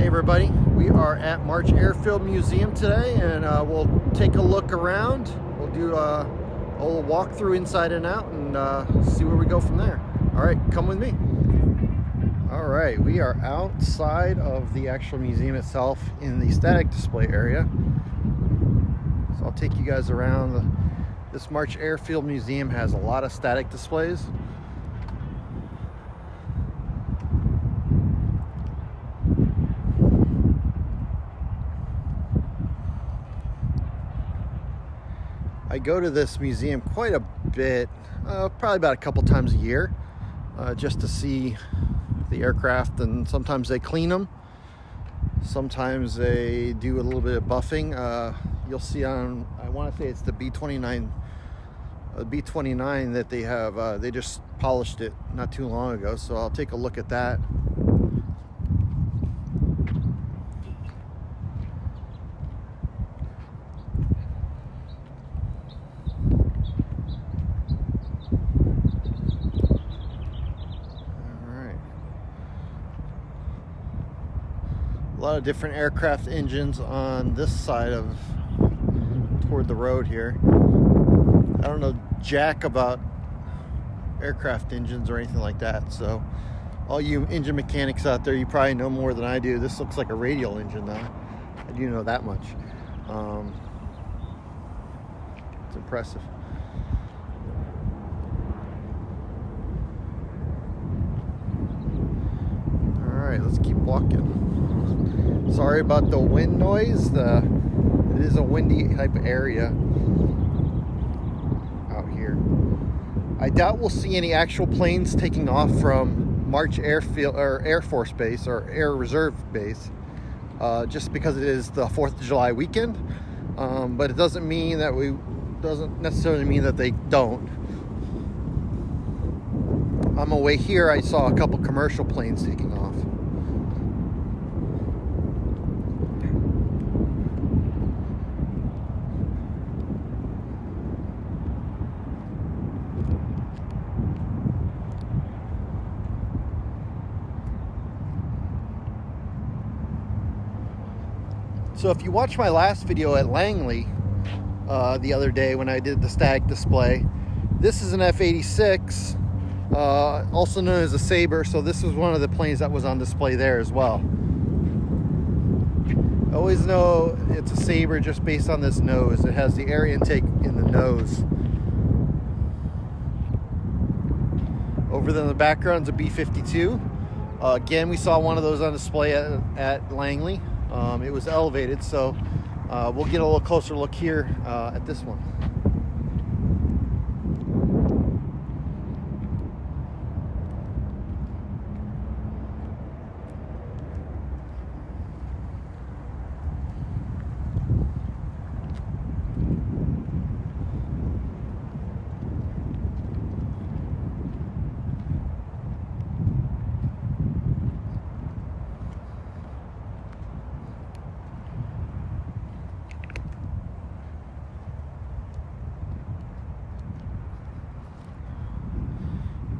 Hey everybody, we are at March Airfield Museum today, and we'll take a look around. We'll do a little walkthrough inside and out and see where we go from there. All right, come with me. All right, we are outside of the actual museum itself in the static display area. So I'll take you guys around. This March Airfield Museum has a lot of static displays. I go to this museum quite a bit, probably about a couple times a year, just to see the aircraft, and sometimes they clean them, sometimes they do a little bit of buffing. You'll see on, I want to say it's the B29 that they have, they just polished it not too long ago, so I'll take a look at that. A lot of different aircraft engines on this side of toward the road here. I don't know jack about aircraft engines or anything like that, so all you engine mechanics out there, you probably know more than I do. This looks like a radial engine though. I do know that much. It's impressive. All right, let's keep walking. Sorry about the wind noise. It is a windy type of area out here. I doubt we'll see any actual planes taking off from March Airfield or Air Force Base or Air Reserve Base, just because it is the 4th of July weekend. But it doesn't necessarily mean that they don't. On my way here, I saw a couple commercial planes taking off. So if you watch my last video at Langley the other day when I did the static display, this is an F-86, also known as a Sabre, so this was one of the planes that was on display there as well. I always know it's a Sabre just based on this nose. It has the air intake in the nose. Over there in the background is a B-52. Again, we saw one of those on display at Langley. It was elevated, so we'll get a little closer look here at this one.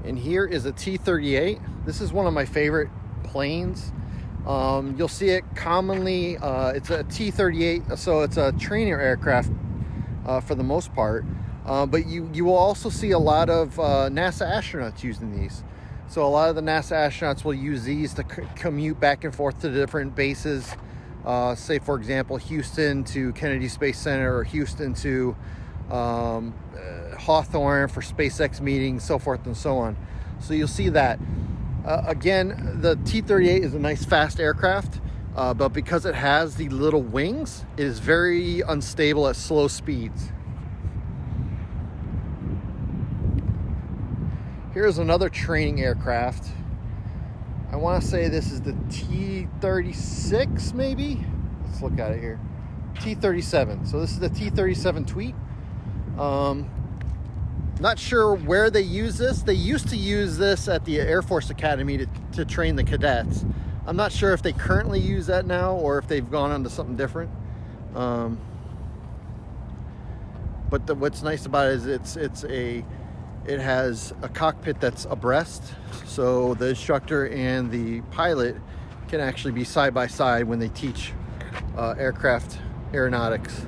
And here is a T-38. This is one of my favorite planes. You'll see it commonly. It's a T-38, so it's a trainer aircraft for the most part. But you will also see a lot of NASA astronauts using these. So a lot of the NASA astronauts will use these to commute back and forth to different bases. Say, for example, Houston to Kennedy Space Center, or Houston to Hawthorne for SpaceX meetings, so forth and so on. So you'll see that. Again, the T-38 is a nice fast aircraft, but because it has the little wings, it is very unstable at slow speeds. Here's another training aircraft. I want to say this is the T-36 maybe? Let's look at it here. T-37. So this is the T-37 Tweet. Not sure where they use this. They used to use this at the Air Force Academy to train the cadets. I'm not sure if they currently use that now or if they've gone on to something different. But what's nice about it is it has a cockpit that's abreast, so the instructor and the pilot can actually be side by side when they teach aircraft aeronautics.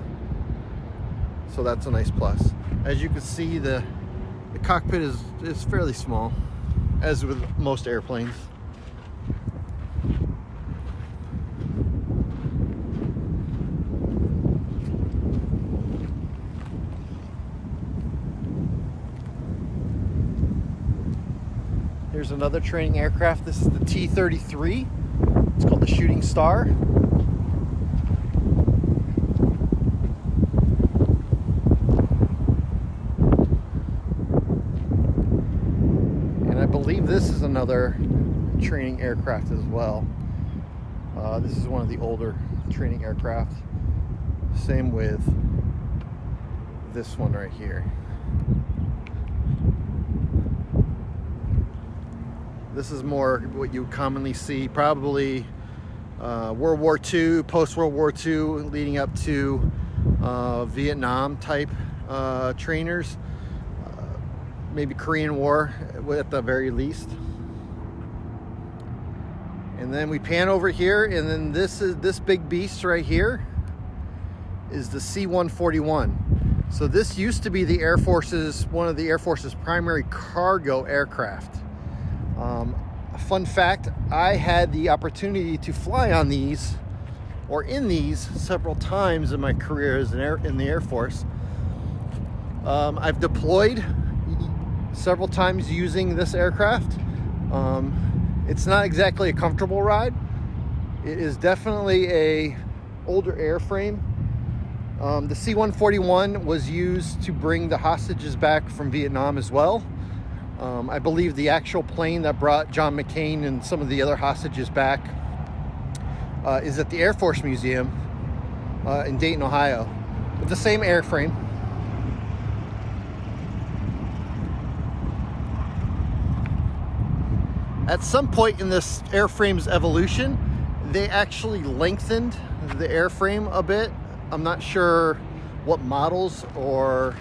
So that's a nice plus. As you can see, the cockpit is fairly small, as with most airplanes. Here's another training aircraft. This is the T-33. It's called the Shooting Star. And I believe this is another training aircraft as well. This is one of the older training aircraft. Same with this one right here. This is more what you commonly see, probably World War II, post-World War II, leading up to Vietnam type trainers, maybe Korean War at the very least. And then we pan over here, and then this big beast right here is the C-141. So this used to be the Air Force's, one of the Air Force's primary cargo aircraft. A fun fact, I had the opportunity to fly on these, or in these, several times in my career as in the Air Force. I've deployed several times using this aircraft. It's not exactly a comfortable ride. It is definitely a older airframe. The C-141 was used to bring the hostages back from Vietnam as well. I believe the actual plane that brought John McCain and some of the other hostages back is at the Air Force Museum in Dayton, Ohio, with the same airframe. At some point in this airframe's evolution, they actually lengthened the airframe a bit. I'm not sure what models or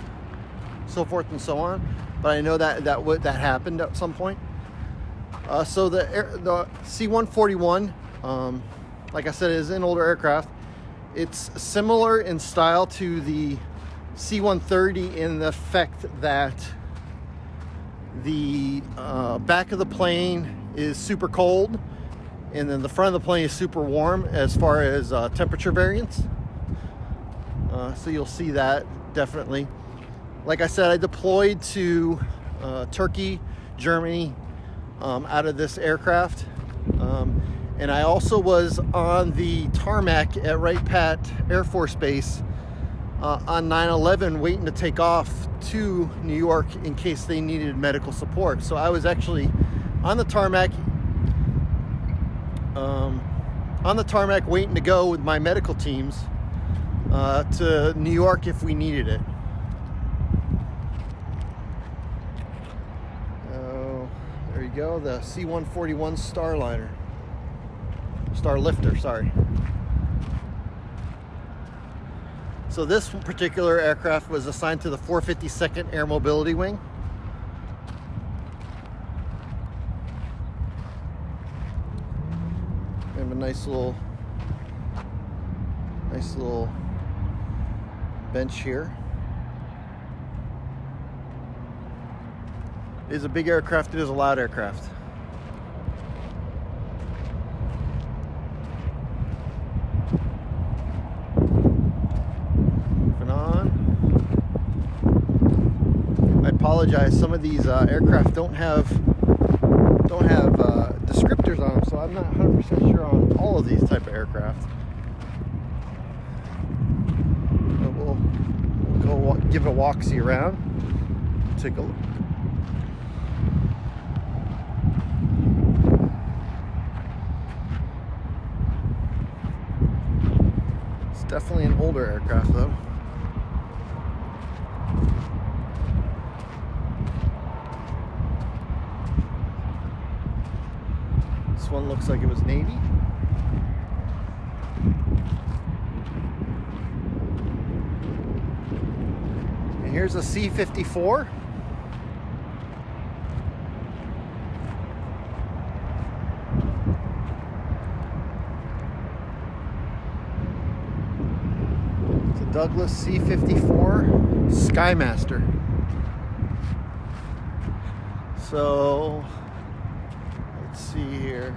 so forth and so on, but I know that happened at some point. So the C-141, like I said, is an older aircraft. It's similar in style to the C-130 in the fact that the back of the plane is super cold, and then the front of the plane is super warm as far as temperature variance. So you'll see that definitely. Like I said, I deployed to Turkey, Germany, out of this aircraft. And I also was on the tarmac at Wright Pat Air Force Base on 9/11 waiting to take off to New York in case they needed medical support. So I was actually on the tarmac waiting to go with my medical teams to New York if we needed it. There you go, the C-141 Starlifter, sorry. So this particular aircraft was assigned to the 452nd Air Mobility Wing. We have a nice little bench here. It is a big aircraft, it is a loud aircraft. Moving on. I apologize, some of these aircraft don't have descriptors on them, so I'm not 100% sure on all of these type of aircraft. But we'll go give it a walk-see around. Take a look. Definitely an older aircraft though. This one looks like it was Navy. And here's a C-54. Douglas C-54 Skymaster. So let's see here.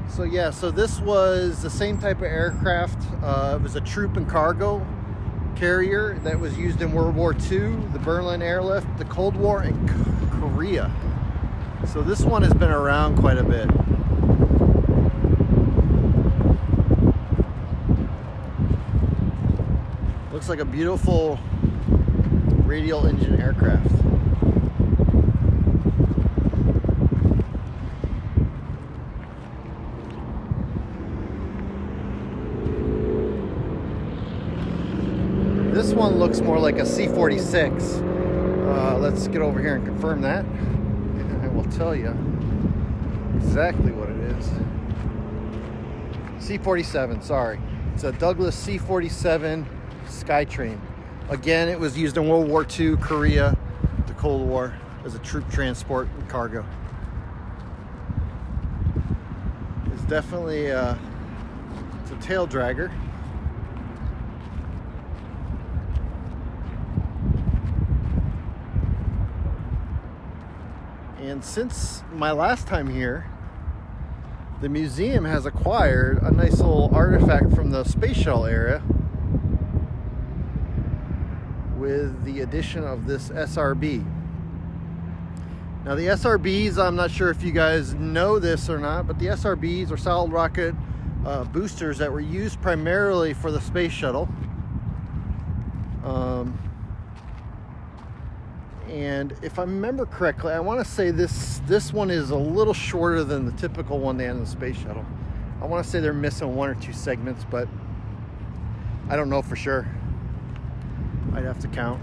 So yeah, so this was the same type of aircraft. It was a troop and cargo carrier that was used in World War II, the Berlin Airlift, the Cold War, and Korea. So this one has been around quite a bit. Looks like a beautiful radial engine aircraft. This one looks more like a C-46. Let's get over here and confirm that. And I will tell you exactly what it is. C-47, sorry. It's a Douglas C-47 Skytrain. Again, it was used in World War II, Korea, the Cold War, as a troop transport and cargo. It's definitely it's a tail dragger. And since my last time here, the museum has acquired a nice little artifact from the space shuttle era with the addition of this SRB. Now the SRBs, I'm not sure if you guys know this or not, but the SRBs are solid rocket boosters that were used primarily for the space shuttle. And if I remember correctly, I want to say this one is a little shorter than the typical one they had in the space shuttle. I want to say they're missing one or two segments, but I don't know for sure. I'd have to count.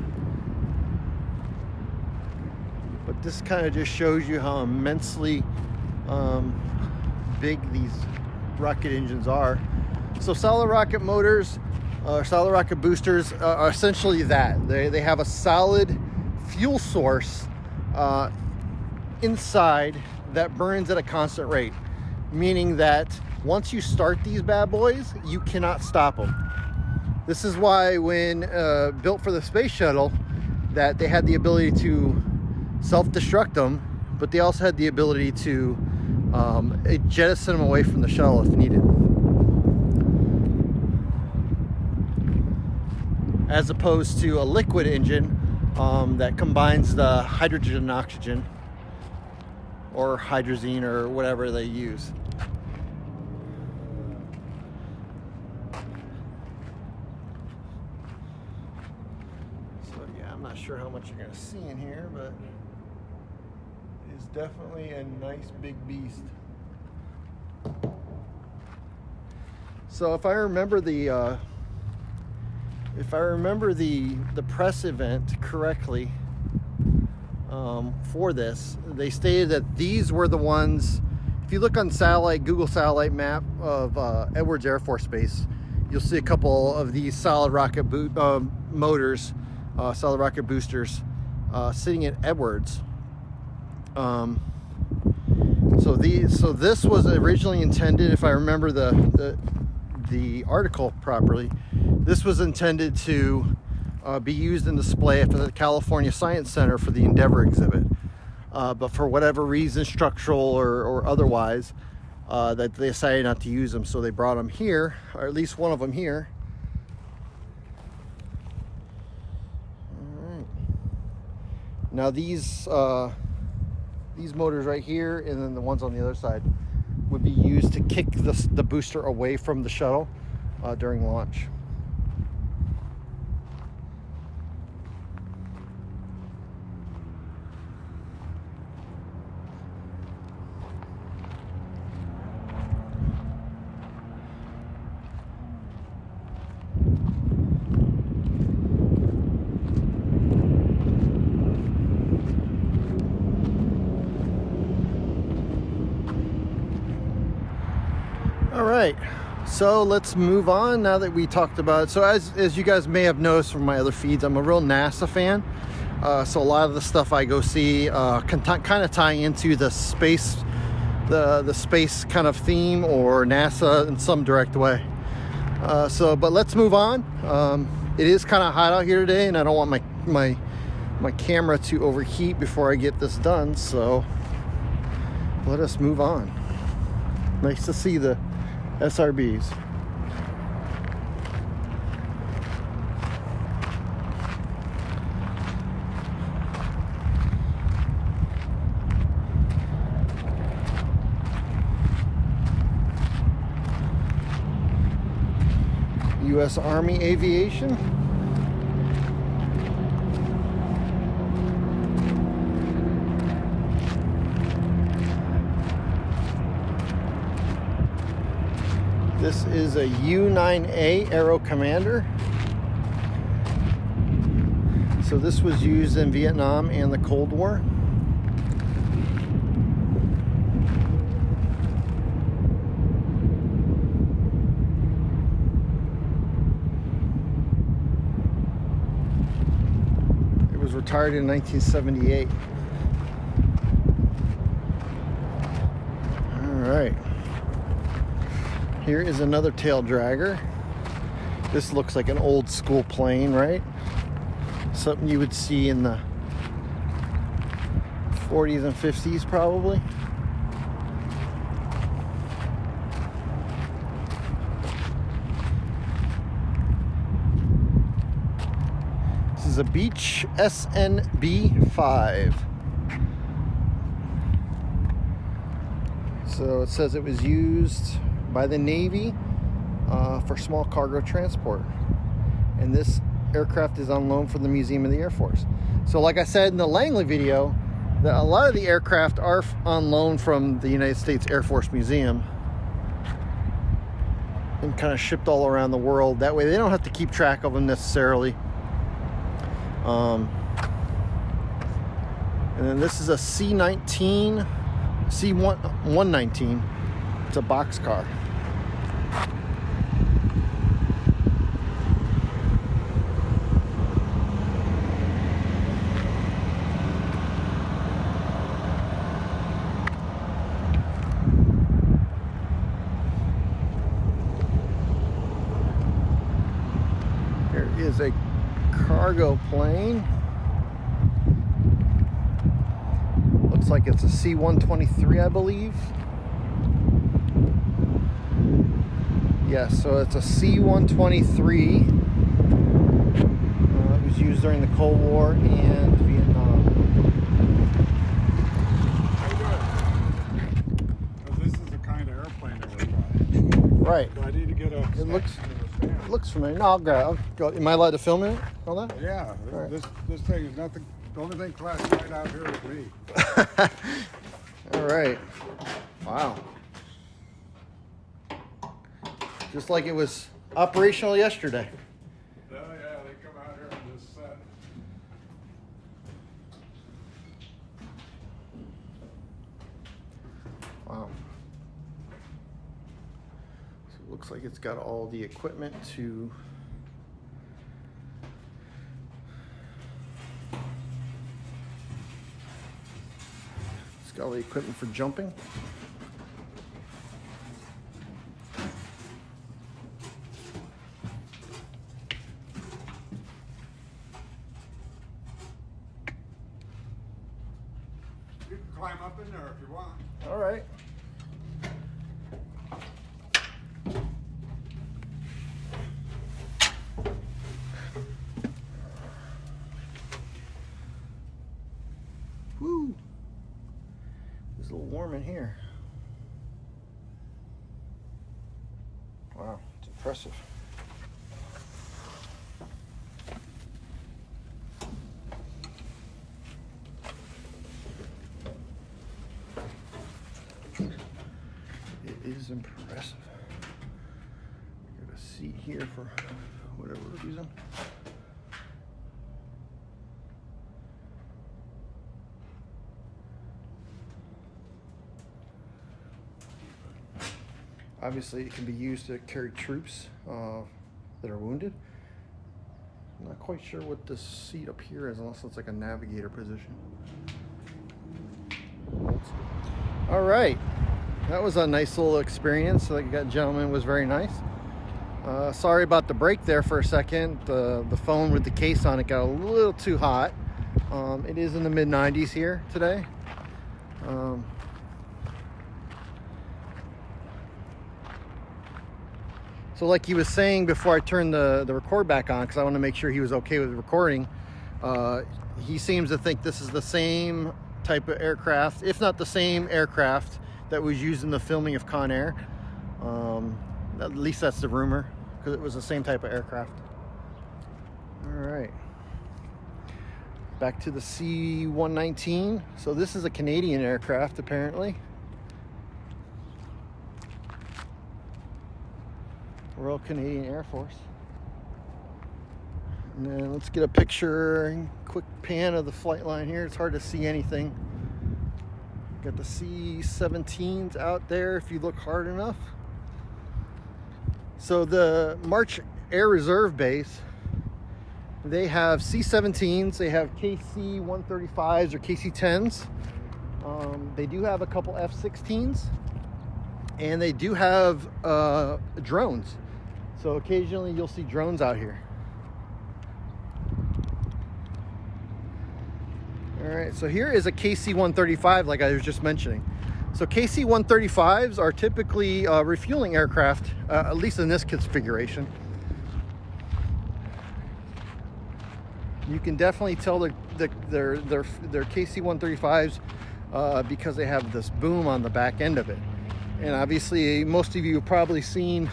But this kind of just shows you how immensely big these rocket engines are. So solid rocket motors, solid rocket boosters are essentially that. They have a solid fuel source inside that burns at a constant rate, meaning that once you start these bad boys, you cannot stop them. This is why when built for the space shuttle, that they had the ability to self-destruct them, but they also had the ability to jettison them away from the shuttle if needed, as opposed to a liquid engine that combines the hydrogen and oxygen, or hydrazine, or whatever they use. So yeah, I'm not sure how much you're going to see in here, but it's definitely a nice big beast. So if I remember the press event correctly, for this, they stated that these were the ones. If you look on Google satellite map of Edwards Air Force Base, you'll see a couple of these solid rocket motors, solid rocket boosters, sitting at Edwards. So this was originally intended, if I remember the article properly, this was intended to be used in display at the California Science Center for the Endeavor exhibit. But for whatever reason, structural or otherwise, that they decided not to use them, so they brought them here, or at least one of them here. All right. Now these motors right here, and then the ones on the other side, would be used to kick the booster away from the shuttle during launch. All right, so let's move on now that we talked about it. So as you guys may have noticed from my other feeds, I'm a real NASA fan. So a lot of the stuff I go see can kind of tie into the space, the space kind of theme, or NASA in some direct way. But let's move on. It is kind of hot out here today, and I don't want my camera to overheat before I get this done, so let us move on. Nice to see the SRBs. U.S. Army Aviation. This is a U-9A Aero Commander. So this was used in Vietnam and the Cold War. It was retired in 1978. All right. Here is another tail dragger. This looks like an old school plane, right? Something you would see in the 40s and 50s probably. This is a Beech SNB 5. So it says it was used by the Navy for small cargo transport, and this aircraft is on loan from the Museum of the Air Force. So like I said in the Langley video, that a lot of the aircraft are on loan from the United States Air Force Museum and kind of shipped all around the world. That way they don't have to keep track of them necessarily. And then this is a C119. It's a boxcar. Here is a cargo plane. Looks like it's a C-123, I believe. Yes, so it's a C-123. It was used during the Cold War and Vietnam. This is the kind of airplane that we're buying. Right. Do I need to get a... It looks familiar. No, I'll go. Am I allowed to film it? All that? Yeah. Right. This thing is nothing... The only thing classified out here is me. All right. Wow. Just like it was operational yesterday. Oh yeah, they come out here on this set. Wow. So it looks like it's got all the equipment to... It's got all the equipment for jumping. You can climb up in there if you want. All right. Woo. It's a little warm in here. Wow, it's impressive. It is impressive. Got a seat here for whatever we're using. Obviously, it can be used to carry troops that are wounded. I'm not quite sure what this seat up here is, unless it's like a navigator position. All right, that was a nice little experience. That gentleman was very nice. Sorry about the break there for a second. The phone with the case on it got a little too hot. It is in the mid-90s here today. So like he was saying before I turned the record back on, because I want to make sure he was okay with recording, he seems to think this is the same type of aircraft, if not the same aircraft that was used in the filming of Con Air. At least that's the rumor, because it was the same type of aircraft. All right. Back to the C-119. So this is a Canadian aircraft, apparently. Royal Canadian Air Force. And then let's get a picture, quick pan of the flight line here. It's hard to see anything. Got the C-17s out there if you look hard enough. So the March Air Reserve Base, they have C-17s, they have KC-135s or KC-10s. They do have a couple F-16s, and they do have drones. So occasionally you'll see drones out here. All right, so here is a KC-135 like I was just mentioning. So KC-135s are typically refueling aircraft, at least in this configuration. You can definitely tell they're KC-135s because they have this boom on the back end of it. And obviously most of you have probably seen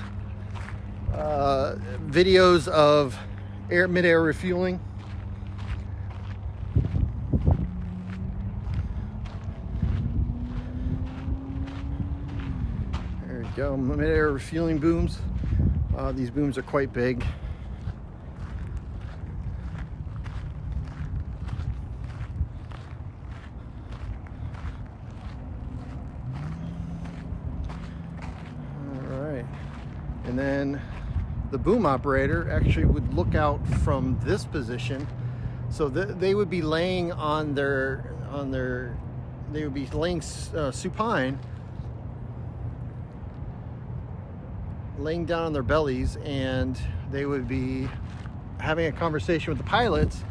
videos of mid-air refueling. There you go, mid-air refueling booms. These booms are quite big. And then the boom operator actually would look out from this position. So they would be laying on their, they would be laying supine, laying down on their bellies, and they would be having a conversation with the pilots.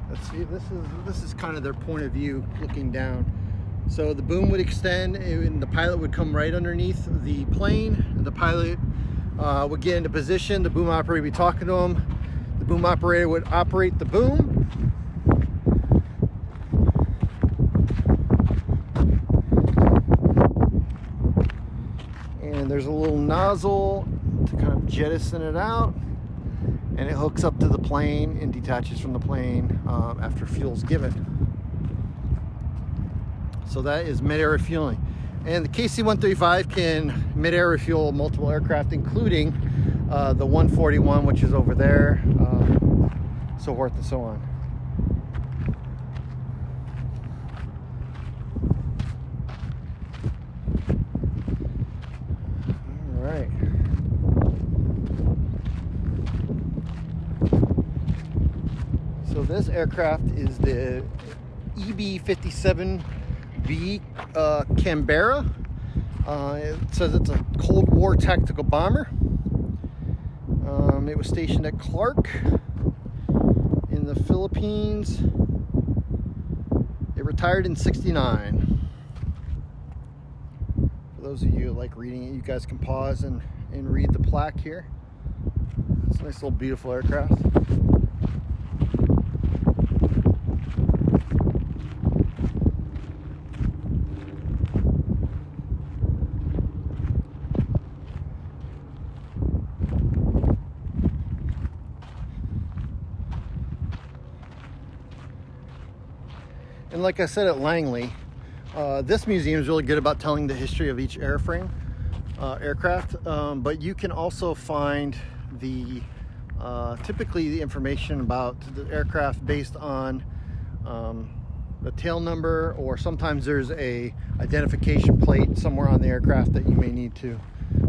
Let's see, this is kind of their point of view looking down. So the boom would extend and the pilot would come right underneath the plane, and the pilot would get into position. The boom operator would be talking to him. The boom operator would operate the boom. And there's a little nozzle to kind of jettison it out. And it hooks up to the plane and detaches from the plane after fuel's given. So that is mid-air refueling. And the KC-135 can mid-air refuel multiple aircraft, including the 141, which is over there, so forth and so on. All right. So this aircraft is the B47 Canberra. It says it's a Cold War tactical bomber. It was stationed at Clark in the Philippines. It retired in '69. For those of you who like reading it, you guys can pause and read the plaque here. It's a nice little beautiful aircraft. And like I said at Langley, this museum is really good about telling the history of each airframe, aircraft, but you can also find the typically the information about the aircraft based on the tail number, or sometimes there's a identification plate somewhere on the aircraft that you may need to,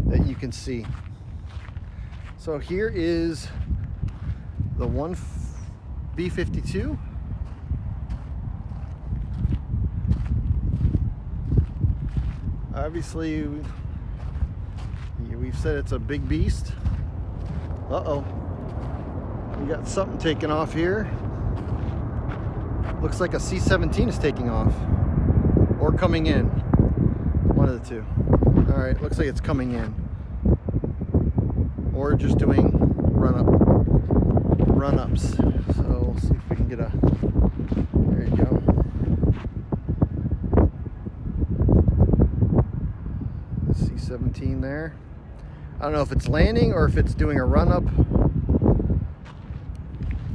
that you can see. So here is the B52. Obviously, we've said it's a big beast. Uh-oh. We got something taking off here. Looks like a C-17 is taking off. Or coming in. One of the two. Alright, looks like it's coming in. Or just doing run-ups. So we'll see if we can get a... There you go. C-17 there. I don't know if it's landing or if it's doing a run-up.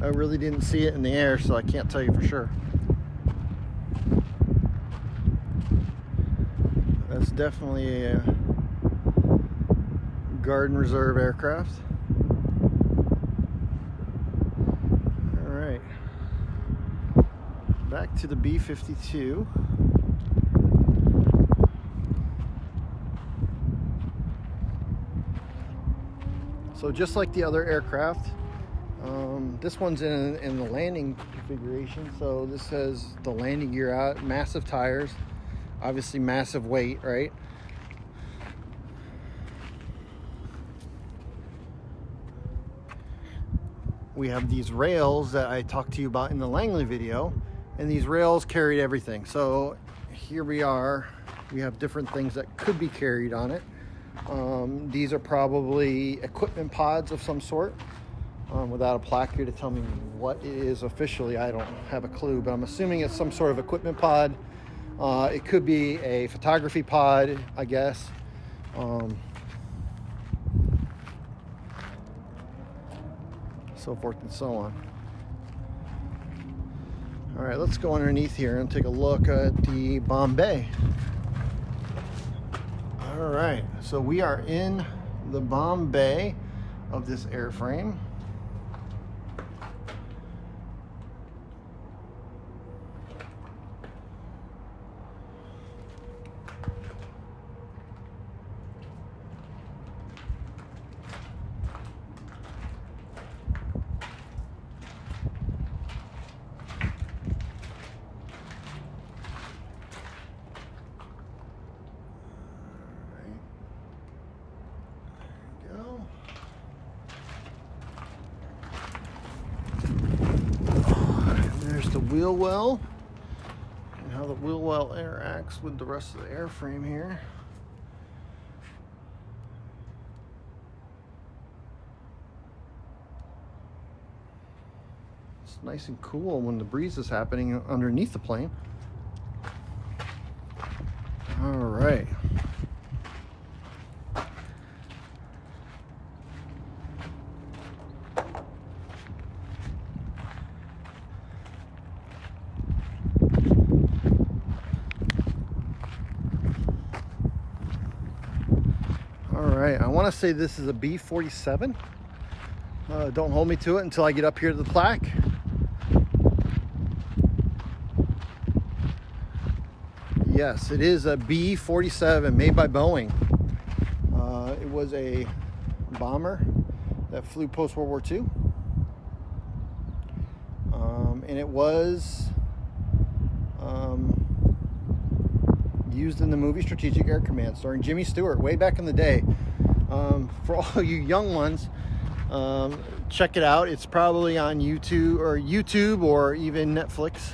I really didn't see it in the air, so I can't tell you for sure. That's definitely a Garden Reserve aircraft. All right. Back to the B-52. So just like the other aircraft, this one's in the landing configuration. So this has the landing gear out, massive tires, obviously massive weight, right? We have these rails that I talked to you about in the Langley video, and these rails carried everything. So here we are, we have different things that could be carried on it. These are probably equipment pods of some sort. Without a plaque here to tell me what it is officially, I don't have a clue, but I'm assuming it's some sort of equipment pod. It could be a photography pod, I guess. So forth and so on. All right, let's go underneath here and take a look at the Bombay. All right, so we are in the Bombay of this airframe. There's the wheel well and how the wheel well interacts with the rest of the airframe here. It's nice and cool when the breeze is happening underneath the plane. All right. I want to say this is a B47. Don't hold me to it until I get up here to the plaque. Yes, it is a B47 made by Boeing. It was a bomber that flew post-World War II. And it was used in the movie Strategic Air Command starring Jimmy Stewart way back in the day. For all you young ones, check it out. It's probably on YouTube or even Netflix.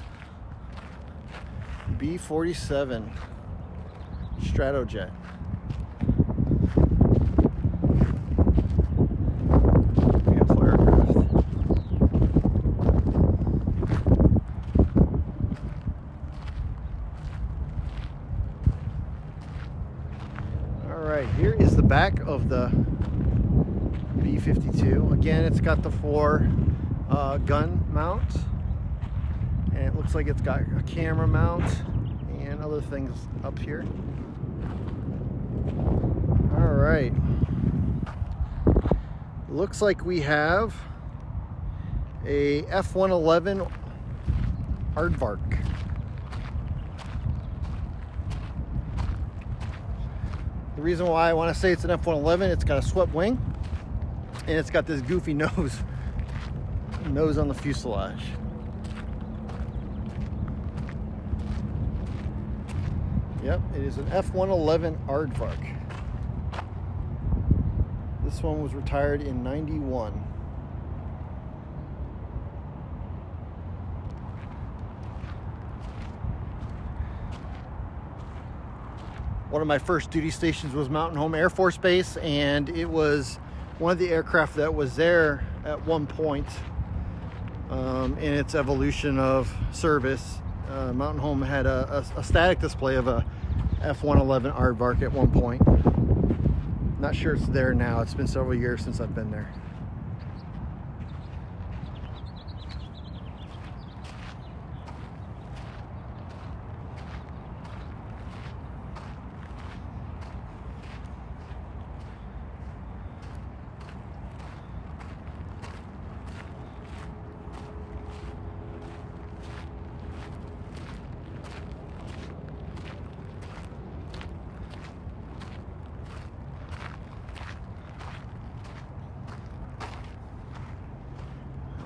B47 Stratojet. Beautiful aircraft. All right, here is the back of the B52. Again, it's got the 4 gun mounts, and it looks like it's got a camera mount and other things up here. All right, looks like we have a F-111 aardvark. The reason why I want to say it's an F-111, it's got a swept wing, and it's got this goofy nose on the fuselage. Yep, it is an F-111 aardvark. This one was retired in 91. One of my first duty stations was Mountain Home Air Force Base, and it was one of the aircraft that was there at one point in its evolution of service. Mountain Home had a static display of a F-111 aardvark at one point. Not sure it's there now. It's been several years since I've been there.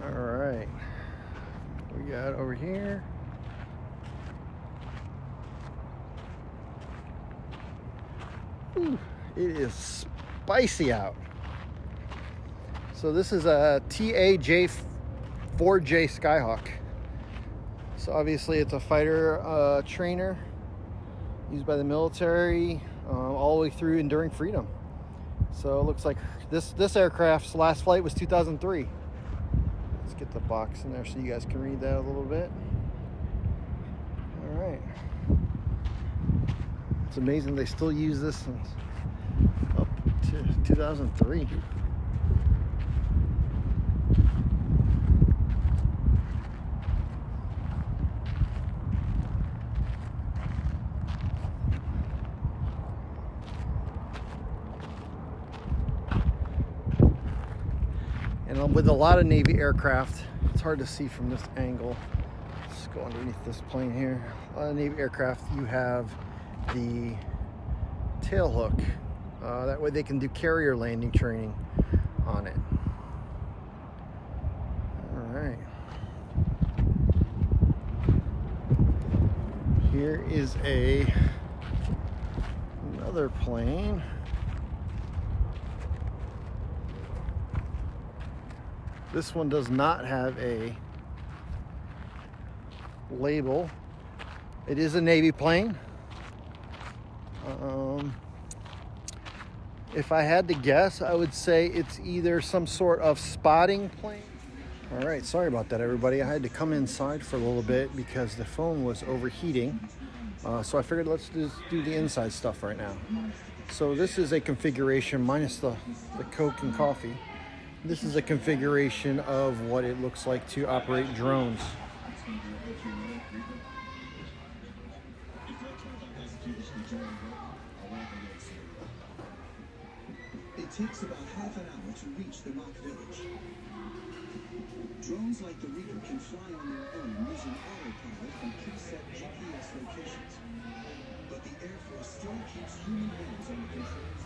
All right, we got over here. Ooh, it is spicy out. So this is a TAJ4J Skyhawk. So obviously it's a fighter trainer used by the military all the way through Enduring Freedom. So it looks like this aircraft's last flight was 2003. Let's get the box in there so you guys can read that a little bit. All right. It's amazing they still use this since up to 2003. And with a lot of Navy aircraft, it's hard to see from this angle. Let's go underneath this plane here. A lot of Navy aircraft, you have the tail hook. That way they can do carrier landing training on it. All right. Here is another plane. This one does not have a label. It is a Navy plane. If I had to guess, I would say it's either some sort of spotting plane. All right, sorry about that, everybody. I had to come inside for a little bit because the phone was overheating. So I figured let's just do the inside stuff right now. So this is a configuration minus the Coke and coffee. This is a configuration of what it looks like to operate drones. It takes about half an hour to reach the Mach village. Drones like the Reaper can fly on their own using autopilot from preset GPS locations. But the Air Force still keeps human hands on the controls.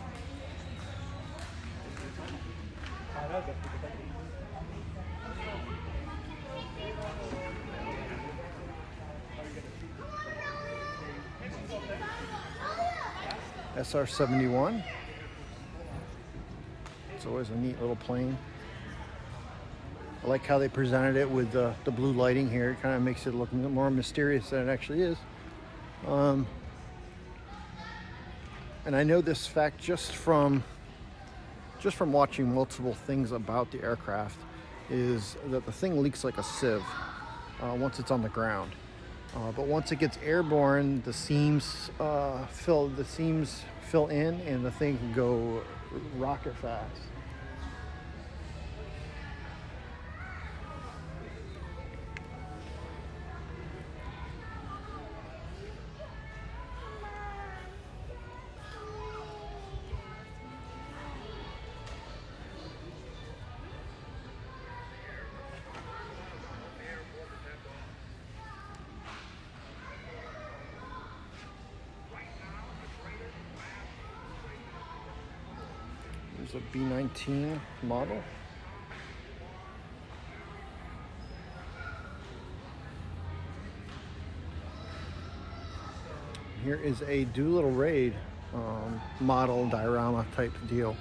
SR-71. It's always a neat little plane. I like how they presented it with the blue lighting here. It kind of makes it look more mysterious than it actually is. And I know this fact just from watching multiple things about the aircraft, is that the thing leaks like a sieve once it's on the ground. But once it gets airborne, the seams fill in, and the thing can go rocket fast. There's a B19 model. Here is a Doolittle Raid model diorama type deal.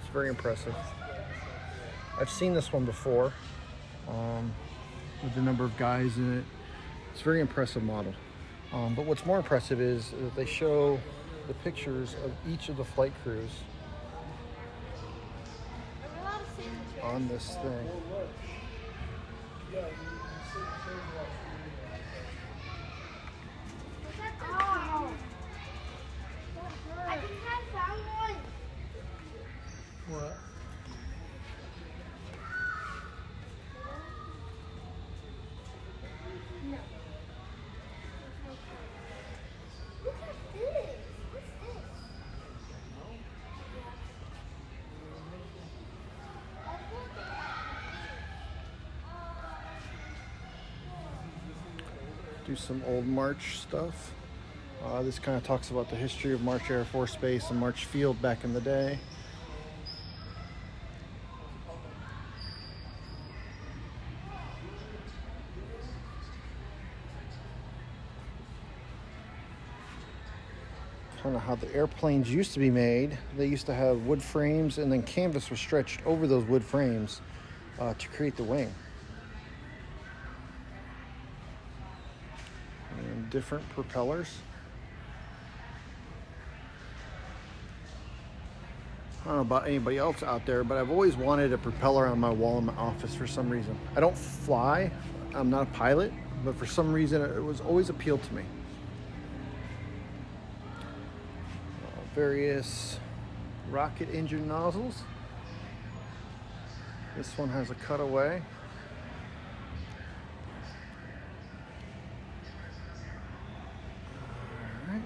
It's very impressive. I've seen this one before with the number of guys in it. It's a very impressive model. But what's more impressive is that they show the pictures of each of the flight crews on this thing. I think I found one. What? No. Look at this. What's this? Do some old March stuff. This kind of talks about the history of March Air Force Base and March Field back in the day. Kind of how the airplanes used to be made. They used to have wood frames, and then canvas was stretched over those wood frames to create the wing. And different propellers. I don't know about anybody else out there, but I've always wanted a propeller on my wall in my office for some reason. I don't fly, I'm not a pilot, but for some reason it was always appealed to me. Various rocket engine nozzles. This one has a cutaway. All right.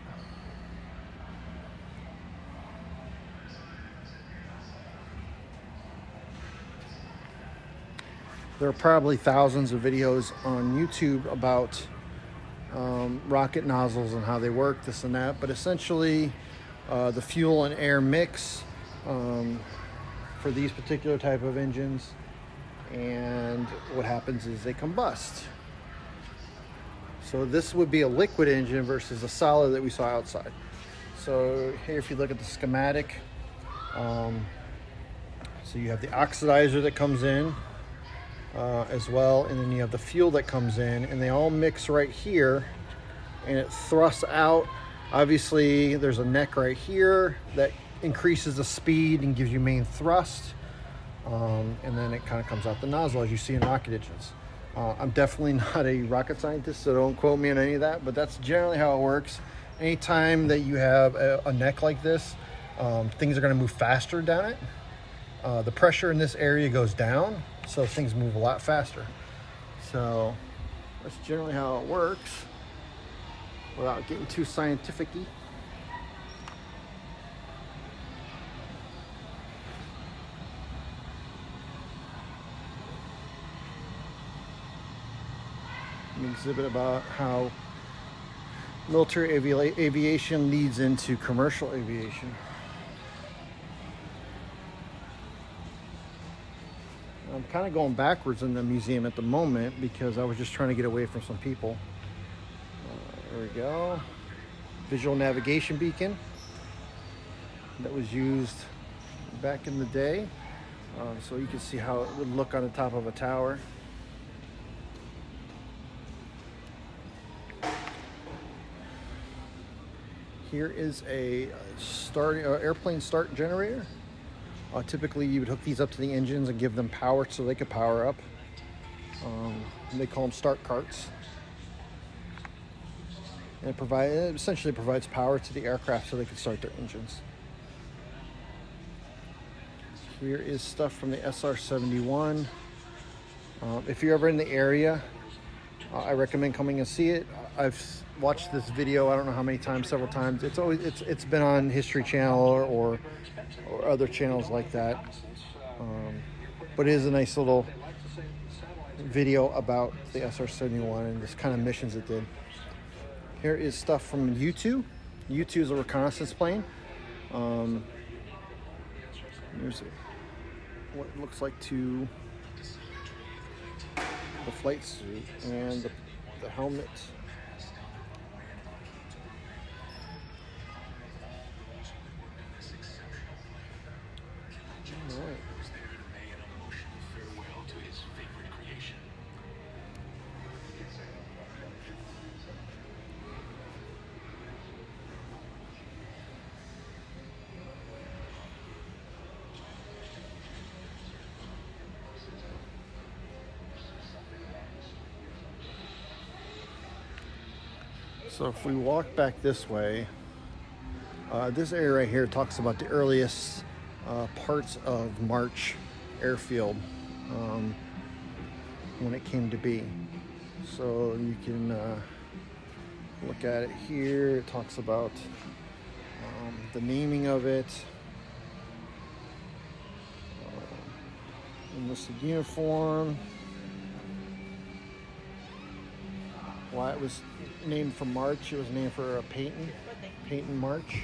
There are probably thousands of videos on YouTube about rocket nozzles and how they work, this and that, but essentially the fuel and air mix for these particular type of engines, and what happens is they combust. So this would be a liquid engine versus a solid that we saw outside. So here, if you look at the schematic, so you have the oxidizer that comes in as well, and then you have the fuel that comes in, and they all mix right here, and it thrusts out. Obviously, there's a neck right here that increases the speed and gives you main thrust, and then it kind of comes out the nozzle as you see in rocket engines. I'm definitely not a rocket scientist, so don't quote me on any of that, but that's generally how it works. Anytime that you have a neck like this, things are going to move faster down it. The pressure in this area goes down, so things move a lot faster. So that's generally how it works, without getting too scientific-y. An exhibit about how military aviation leads into commercial aviation. I'm kind of going backwards in the museum at the moment because I was just trying to get away from some people. There we go. Visual navigation beacon that was used back in the day. So you can see how it would look on the top of a tower. Here is a airplane start generator. Typically you would hook these up to the engines and give them power so they could power up. They call them start carts. And it essentially provides power to the aircraft so they can start their engines. Here is stuff from the SR-71. If you're ever in the area, I recommend coming and see it. I've watched this video I don't know how many times, several times. It's been on History Channel or other channels like that. But it is a nice little video about the SR-71 and this kind of missions it did. Here is stuff from U-2. U-2 is a reconnaissance plane. Here's what it looks like to the flight suit and the helmet. Alright. was there to pay an emotional farewell to his favorite creation. So if we walk back this way, this area right here talks about the earliest parts of March Airfield when it came to be. So you can look at it here. It talks about the naming of it, enlisted uniform, why it was named for March. It was named for a Peyton March.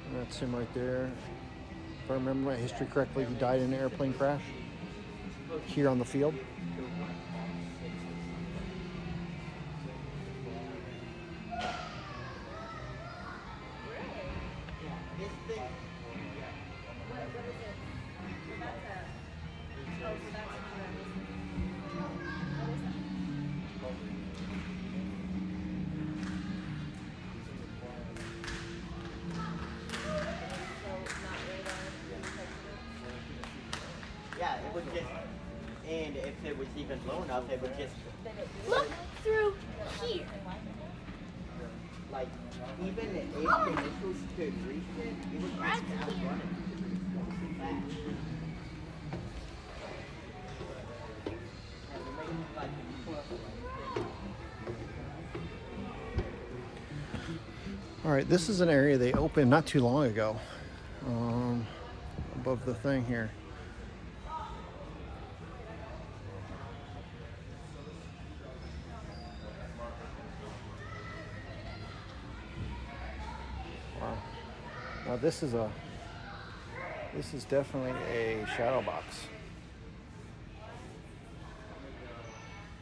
And that's him right there. If I remember my history correctly, he died in an airplane crash here on the field. Yeah, it would just, and if it was even low enough, it would just, Look through here. like, even if the missiles could reach it, it would just outrun it because it was going too fast. And we're making like All right, this is an area they opened not too long ago, above the thing here. Wow. Now this is definitely a shadow box.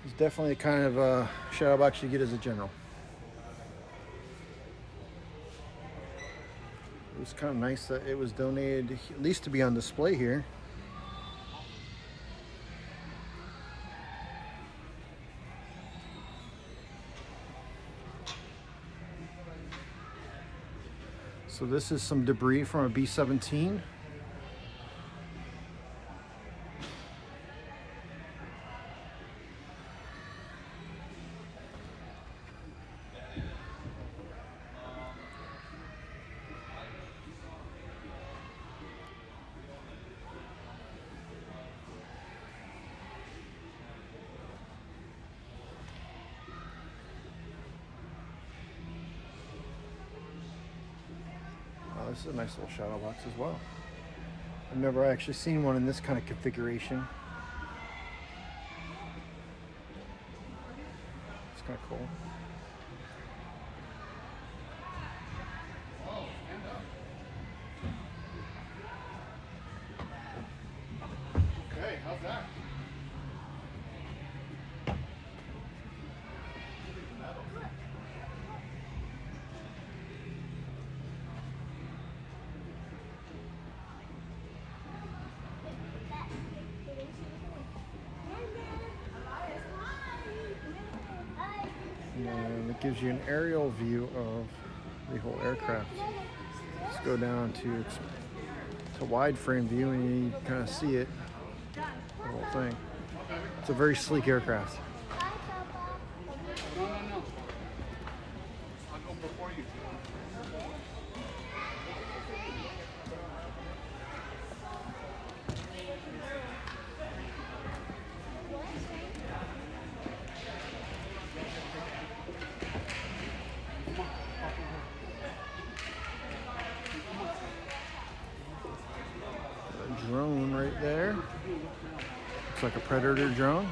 It's definitely the kind of shadow box you get as a general. It was kind of nice that it was donated, at least to be on display here. So this is some debris from a B-17. This is a nice little shadow box as well. I've never actually seen one in this kind of configuration. It's kind of cool. Okay, how's that? And it gives you an aerial view of the whole aircraft. Let's go down to wide frame view and you kind of see it, the whole thing. It's a very sleek aircraft. No. I'll go before you. A drone right there. Looks like a Predator drone.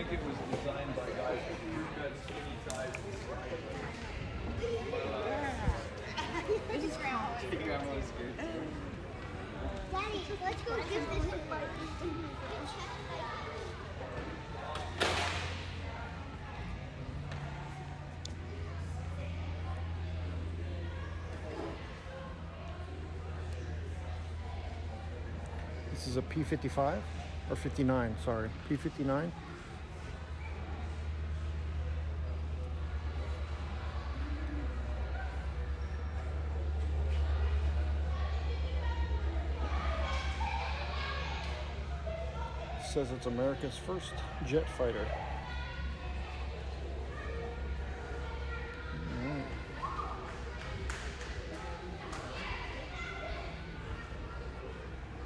think it was designed by guys with clear-cut skinny ties and This is grandma. Grandma's scared. Daddy, let's go give this a bite. This is a P55 or 59, sorry, P59. Says it's America's first jet fighter.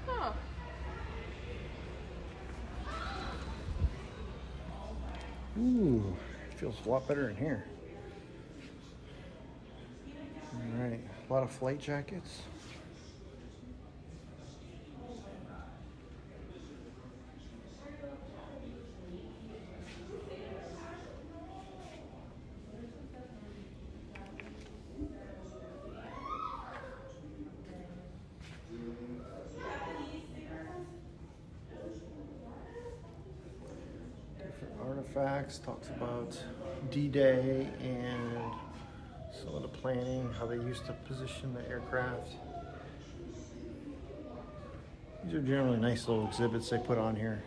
Huh. Ooh, feels a lot better in here. All right, a lot of flight jackets. Different artifacts, talks about D-Day and some of the planning, how they used to position the aircraft. These are generally nice little exhibits they put on here.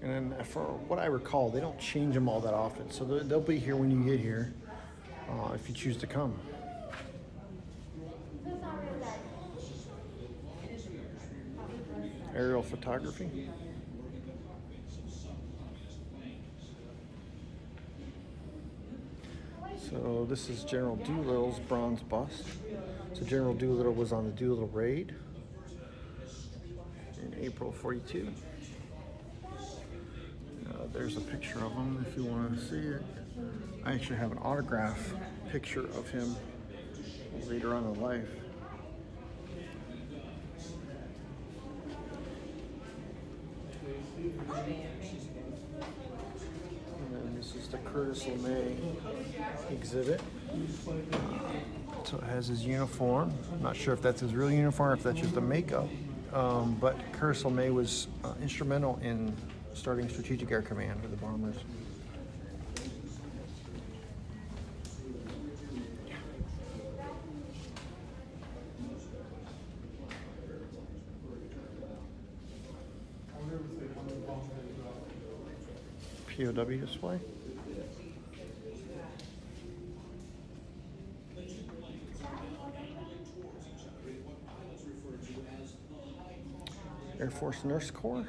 And then for what I recall, they don't change them all that often. So they'll be here when you get here, if you choose to come. Aerial photography. So this is General Doolittle's bronze bust. So General Doolittle was on the Doolittle Raid in April '42. There's a picture of him if you want to see it. I actually have an autograph picture of him later on in life. And then this is the Curtis LeMay exhibit. So it has his uniform. I'm not sure if that's his real uniform or if that's just a makeup. But Curtis LeMay was instrumental in starting Strategic Air Command with the bombers. POW display. Air Force Nurse Corps.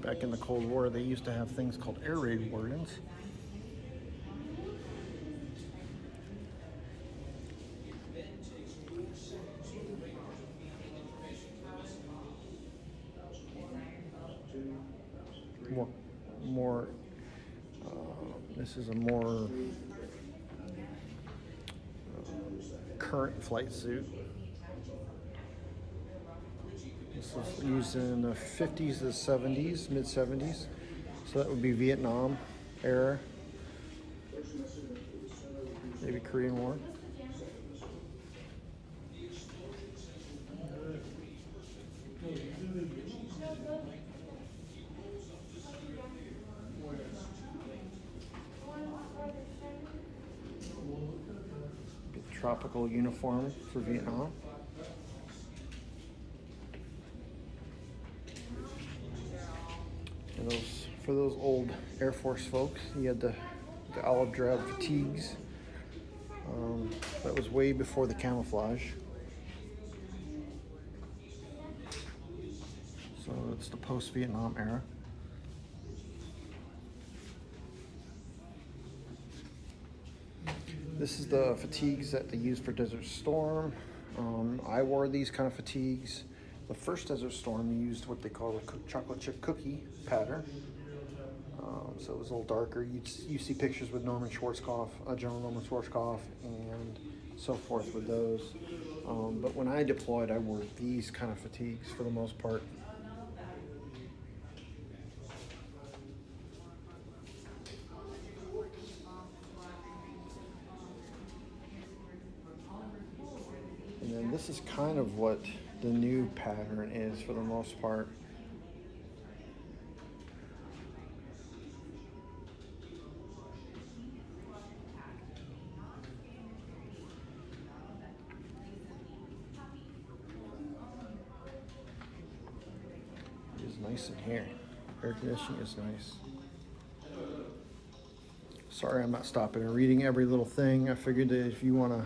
Back in the Cold War, they used to have things called air raid wardens. This is a more current flight suit. This was used in the 50s to 70s, mid 70s. So that would be Vietnam era, maybe Korean War. Tropical uniform for Vietnam. And for those old Air Force folks, you had the olive drab fatigues. That was way before the camouflage. So it's the post-Vietnam era. This is the fatigues that they use for Desert Storm. I wore these kind of fatigues The first Desert Storm used what they call a chocolate chip cookie pattern. So it was a little darker. You see pictures with Norman Schwarzkopf, General Norman Schwarzkopf, and so forth with those. But when I deployed, I wore these kind of fatigues for the most part. And then this is kind of what the new pattern is for the most part. It is nice in here. Air conditioning is nice. Sorry, I'm not stopping and reading every little thing. I figured that if you want to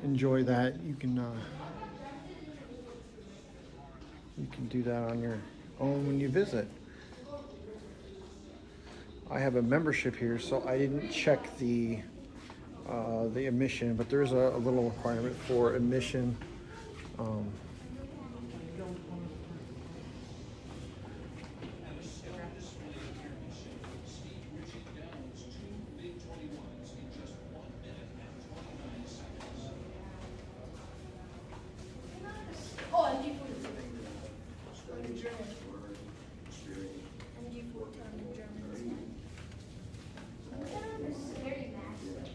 enjoy that, you can do that on your own when you visit. I have a membership here, so I didn't check the admission, but there's a little requirement for admission. Oh, MD4 in German. MD4 turned in German. It's very massive.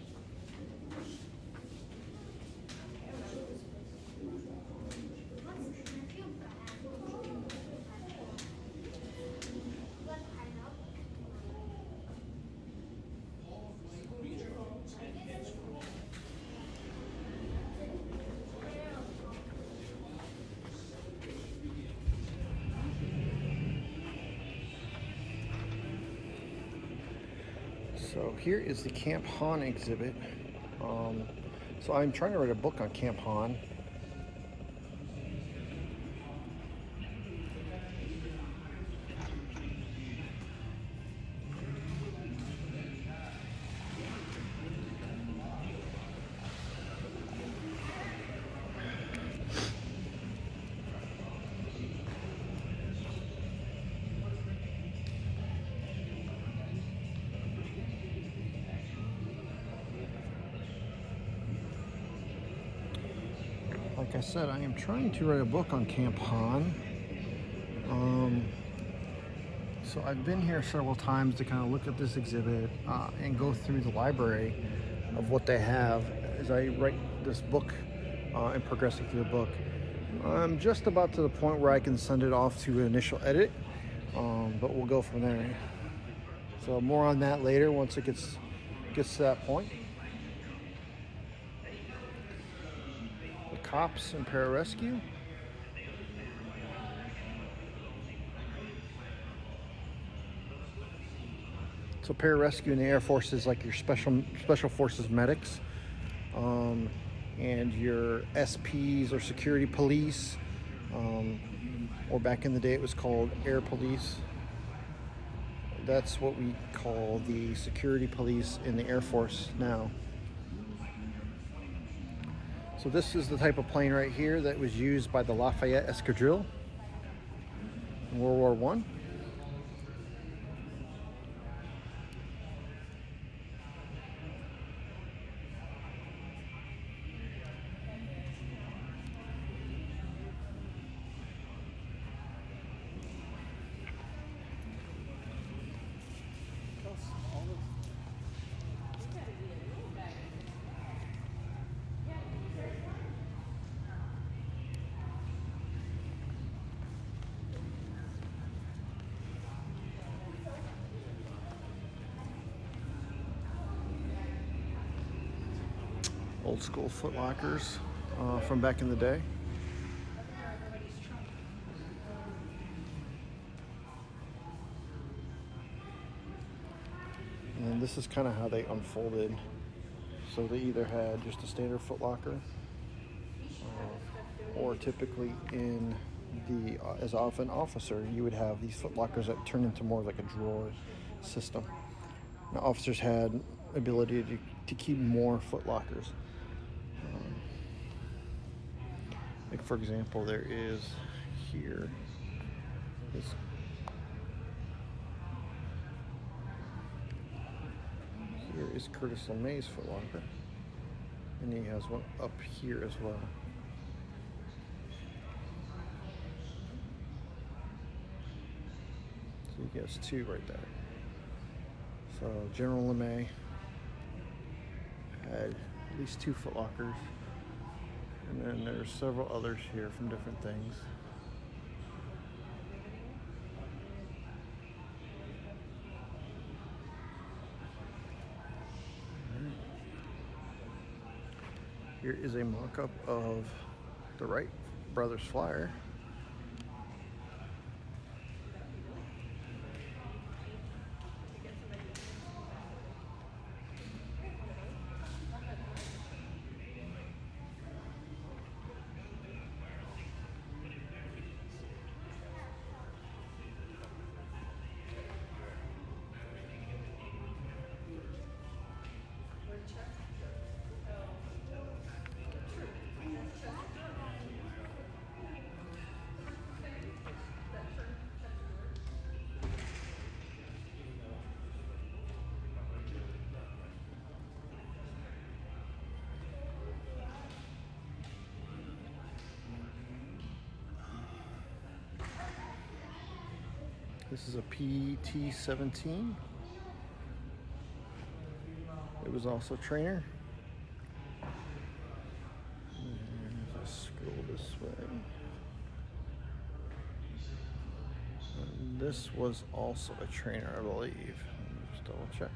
So here is the Camp Han exhibit. So I'm trying to write a book on Camp Han. Like I said, I am trying to write a book on Camp Han. So I've been here several times to kind of look at this exhibit and go through the library of what they have as I write this book and progressing through the book. I'm just about to the point where I can send it off to an initial edit, but we'll go from there. So more on that later once it gets to that point. Cops and pararescue. So pararescue in the Air Force is like your special forces medics, and your SPs or security police, or back in the day it was called air police. That's what we call the security police in the Air Force now. So this is the type of plane right here that was used by the Lafayette Escadrille in World War I. Old school foot lockers from back in the day. And this is kind of how they unfolded. So they either had just a standard foot locker, or typically in the as an officer, you would have these foot lockers that turn into more like a drawer system. Now, officers had ability to keep more foot lockers. Like for example, there is here. Here is Curtis LeMay's footlocker, and he has one up here as well. So he gets two right there. So General LeMay had at least two footlockers, and then there's several others here from different things. Here is a mock-up of the Wright brothers flyer. This is a PT-17. It was also trainer. And if I scroll this way, and this was also a trainer, I believe. Let me just double check.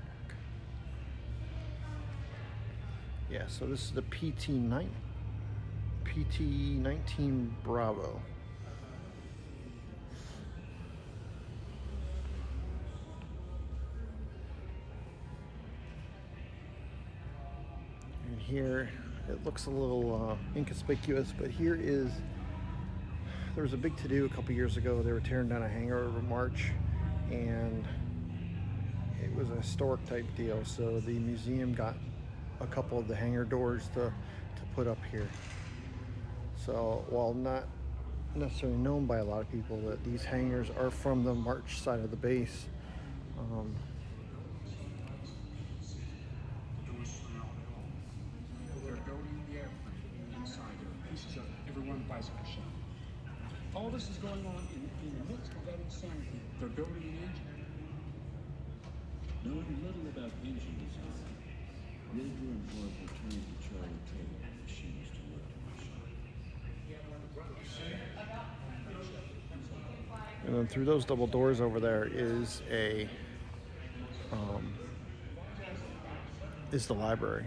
Yeah, so this is the PT-19 Bravo. Here it looks a little inconspicuous, but here is, there was a big to-do a couple years ago. They were tearing down a hangar over March, and it was a historic type deal, so the museum got a couple of the hangar doors to put up here. So while not necessarily known by a lot of people that these hangars are from the March side of the base, bicycle shop. All this is going on in the midst of that insanity. They're building an engine. Knowing little about engine design, Major and Corporal turned to Charlie Taylor, the machinist who worked in the shop. and then through those double doors over there is the library.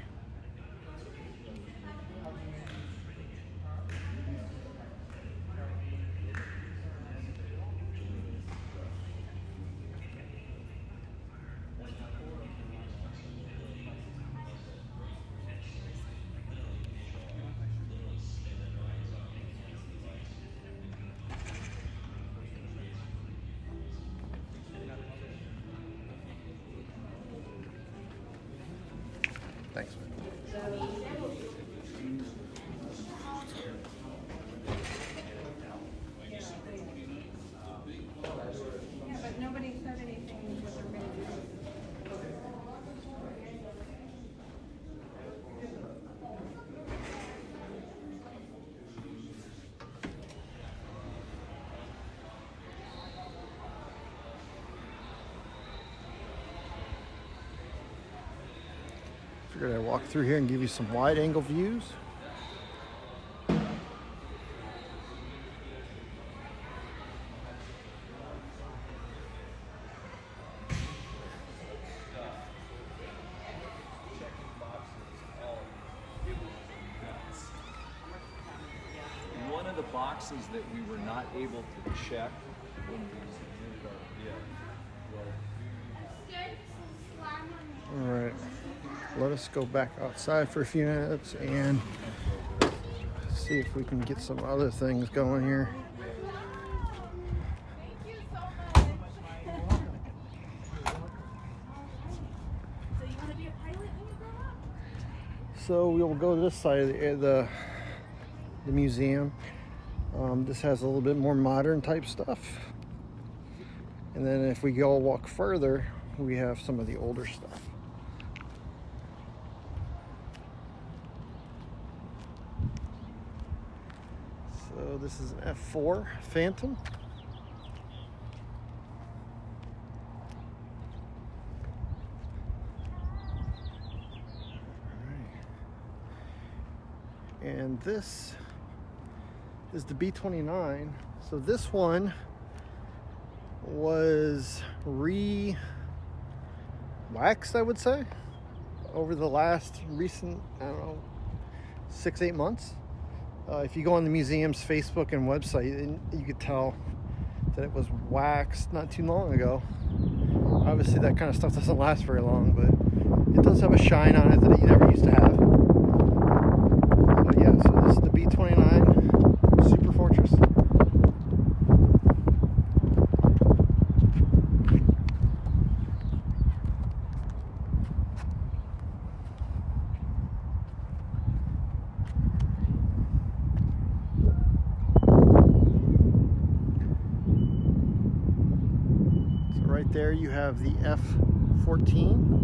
Thanks, man. Yeah, but nobody said anything what they're gonna do. Figured I'd walk through here and give you some wide angle views. One of the boxes that we were not able to check when we submitted our All right, let us go back outside for a few minutes and see if we can get some other things going here. Thank you so much. So you wanna be a pilot when you grow up? So we will go to this side of the museum, This has a little bit more modern type stuff. And then if we go walk further, we have some of the older stuff. So this is an F4 Phantom. And this is the B29. So this one was re-waxed, I would say, over the last recent, I don't know, 6-8 months. If you go on the museum's Facebook and website, you could tell that it was waxed not too long ago. Obviously that kind of stuff doesn't last very long, but it does have a shine on it that you never used to have. So yeah, so this is the B29 Super Fortress. Right there you have the F14.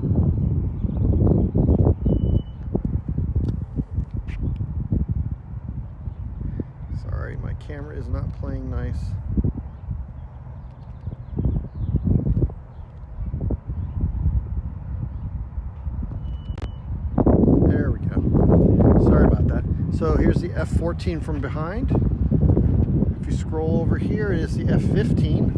Sorry, my camera is not playing nice. There we go. Sorry about that. So here's the F14 from behind. If you scroll over here, it is the F15.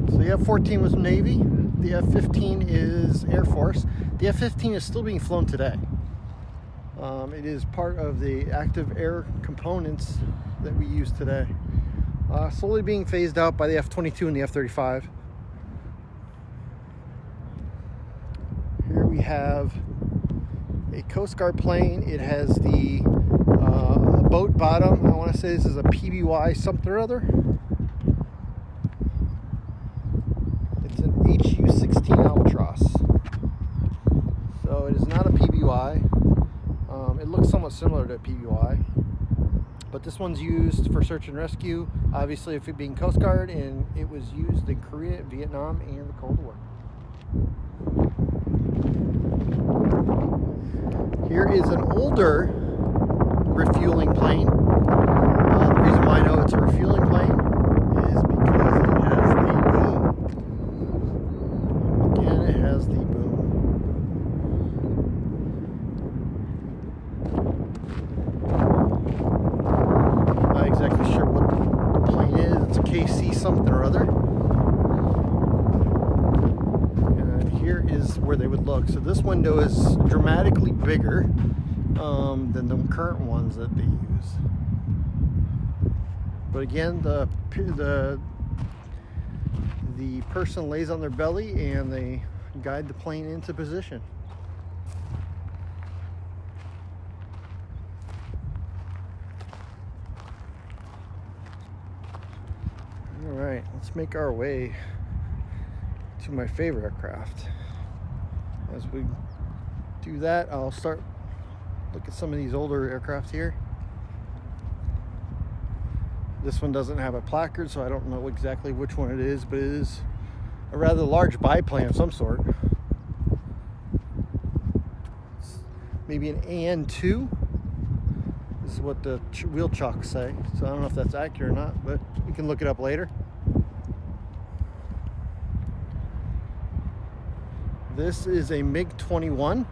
So the F-14 was Navy, the F-15 is Air Force. The F-15 is still being flown today. It is part of the active air components that we use today. Slowly being phased out by the F-22 and the F-35. Here we have a Coast Guard plane. It has the boat bottom. I want to say this is a PBY something or other. HU-16 Albatross. So it is not a PBY. It looks somewhat similar to a PBY, but this one's used for search and rescue, obviously if it being Coast Guard, and it was used in Korea, Vietnam, and the Cold War. Here is an older refueling plane. The reason why I know it's a refueling plane is because it has the boom. Again, it has the boom. Not exactly sure what the plane is. It's a KC something or other. And here is where they would look. So this window is dramatically bigger than the current ones that they use. But again, the person lays on their belly and they guide the plane into position. All right, let's make our way to my favorite aircraft. As we do that, I'll start look at some of these older aircraft here. This one doesn't have a placard, so I don't know exactly which one it is, but it is a rather large biplane of some sort. It's maybe an AN2. This is what the wheel chocks say, so I don't know if that's accurate or not, but we can look it up later. This is a MiG-21.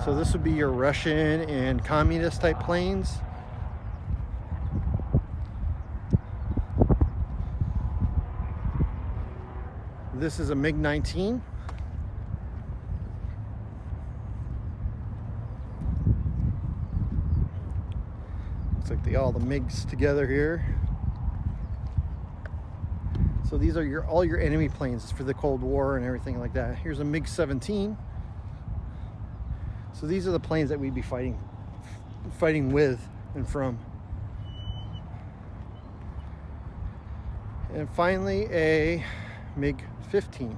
So this would be your Russian and communist type planes. This is a MiG-19. Looks like all the MiGs together here. So these are all your enemy planes for the Cold War and everything like that. Here's a MiG-17. So these are the planes that we'd be fighting with and from. And finally, a MiG-15.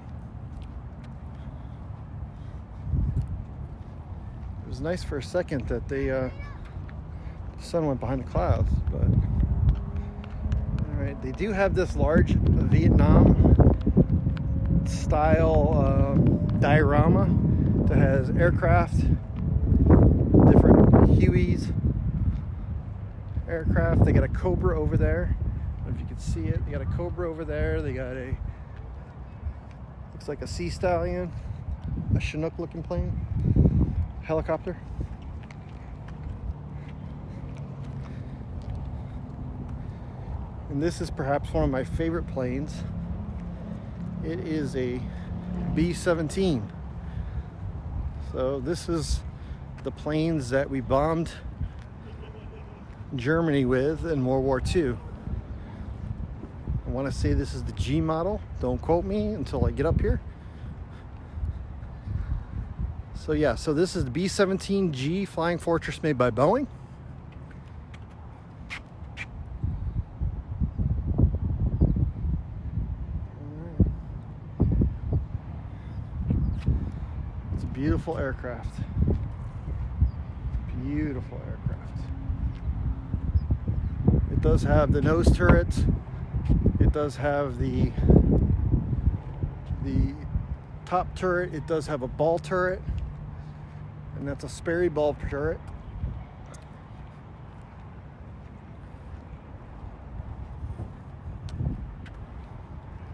It was nice for a second that they The sun went behind the clouds, but all right. They do have this large Vietnam style diorama that has aircraft, different Hueys aircraft. They got a Cobra over there. I don't know if you can see it. They got a Cobra over there. They got a, looks like a Sea Stallion, a Chinook looking plane, helicopter. And this is perhaps one of my favorite planes. It is a B-17. So this is the planes that we bombed Germany with in World War II. I want to say this is the G model. Don't quote me until I get up here. So yeah, so this is the B-17G Flying Fortress made by Boeing. It's a beautiful aircraft. Beautiful aircraft. It does have the nose turret. It does have the top turret. It does have a ball turret, and that's a Sperry ball turret.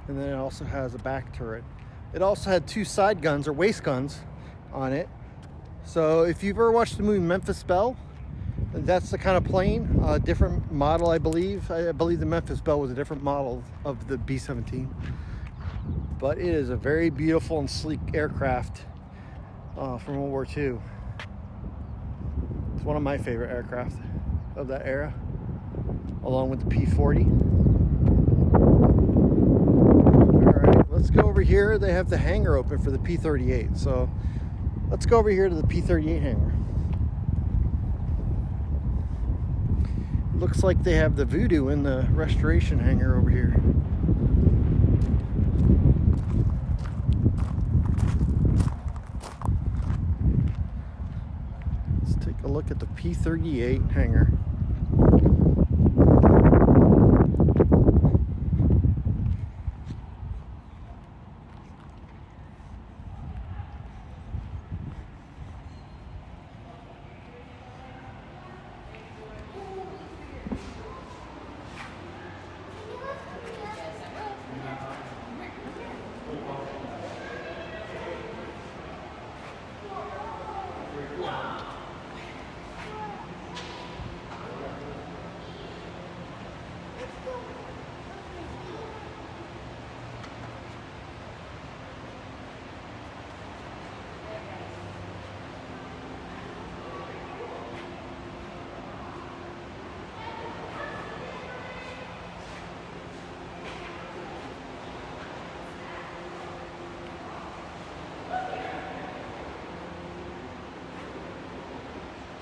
And then it also has a back turret. It also had two side guns or waist guns on it. So if you've ever watched the movie Memphis Belle, that's the kind of plane, different model, I believe. I believe the Memphis Belle was a different model of the B-17. But it is a very beautiful and sleek aircraft from World War II. It's one of my favorite aircraft of that era, along with the P-40. All right, let's go over here. They have the hangar open for the P-38. So let's go over here to the P-38 hangar. Looks like they have the Voodoo in the restoration hangar over here. Let's take a look at the P-38 hangar.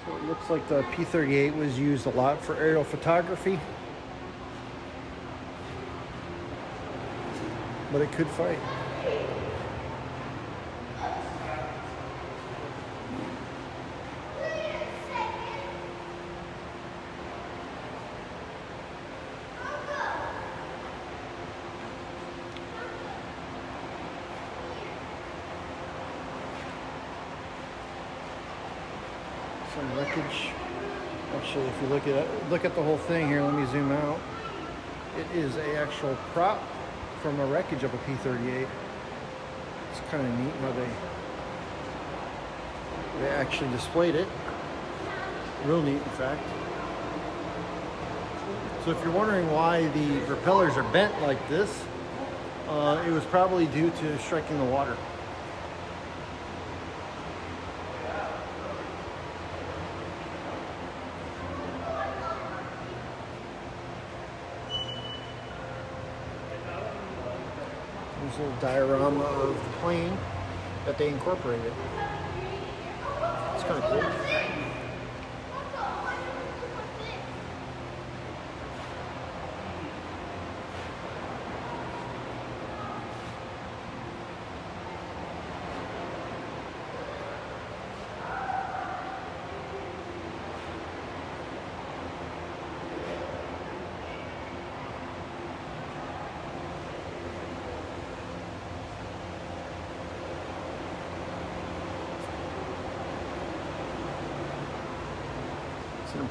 So it looks like the P-38 was used a lot for aerial photography, but it could fight. Some wreckage. Actually, if you look at the whole thing here, let me zoom out. It is a actual prop from a wreckage of a P-38. It's kind of neat how they actually displayed it. Real neat, in fact. So if you're wondering why the propellers are bent like this, it was probably due to striking the water. There's a little diorama of the plane that they incorporated. It's kind of cool.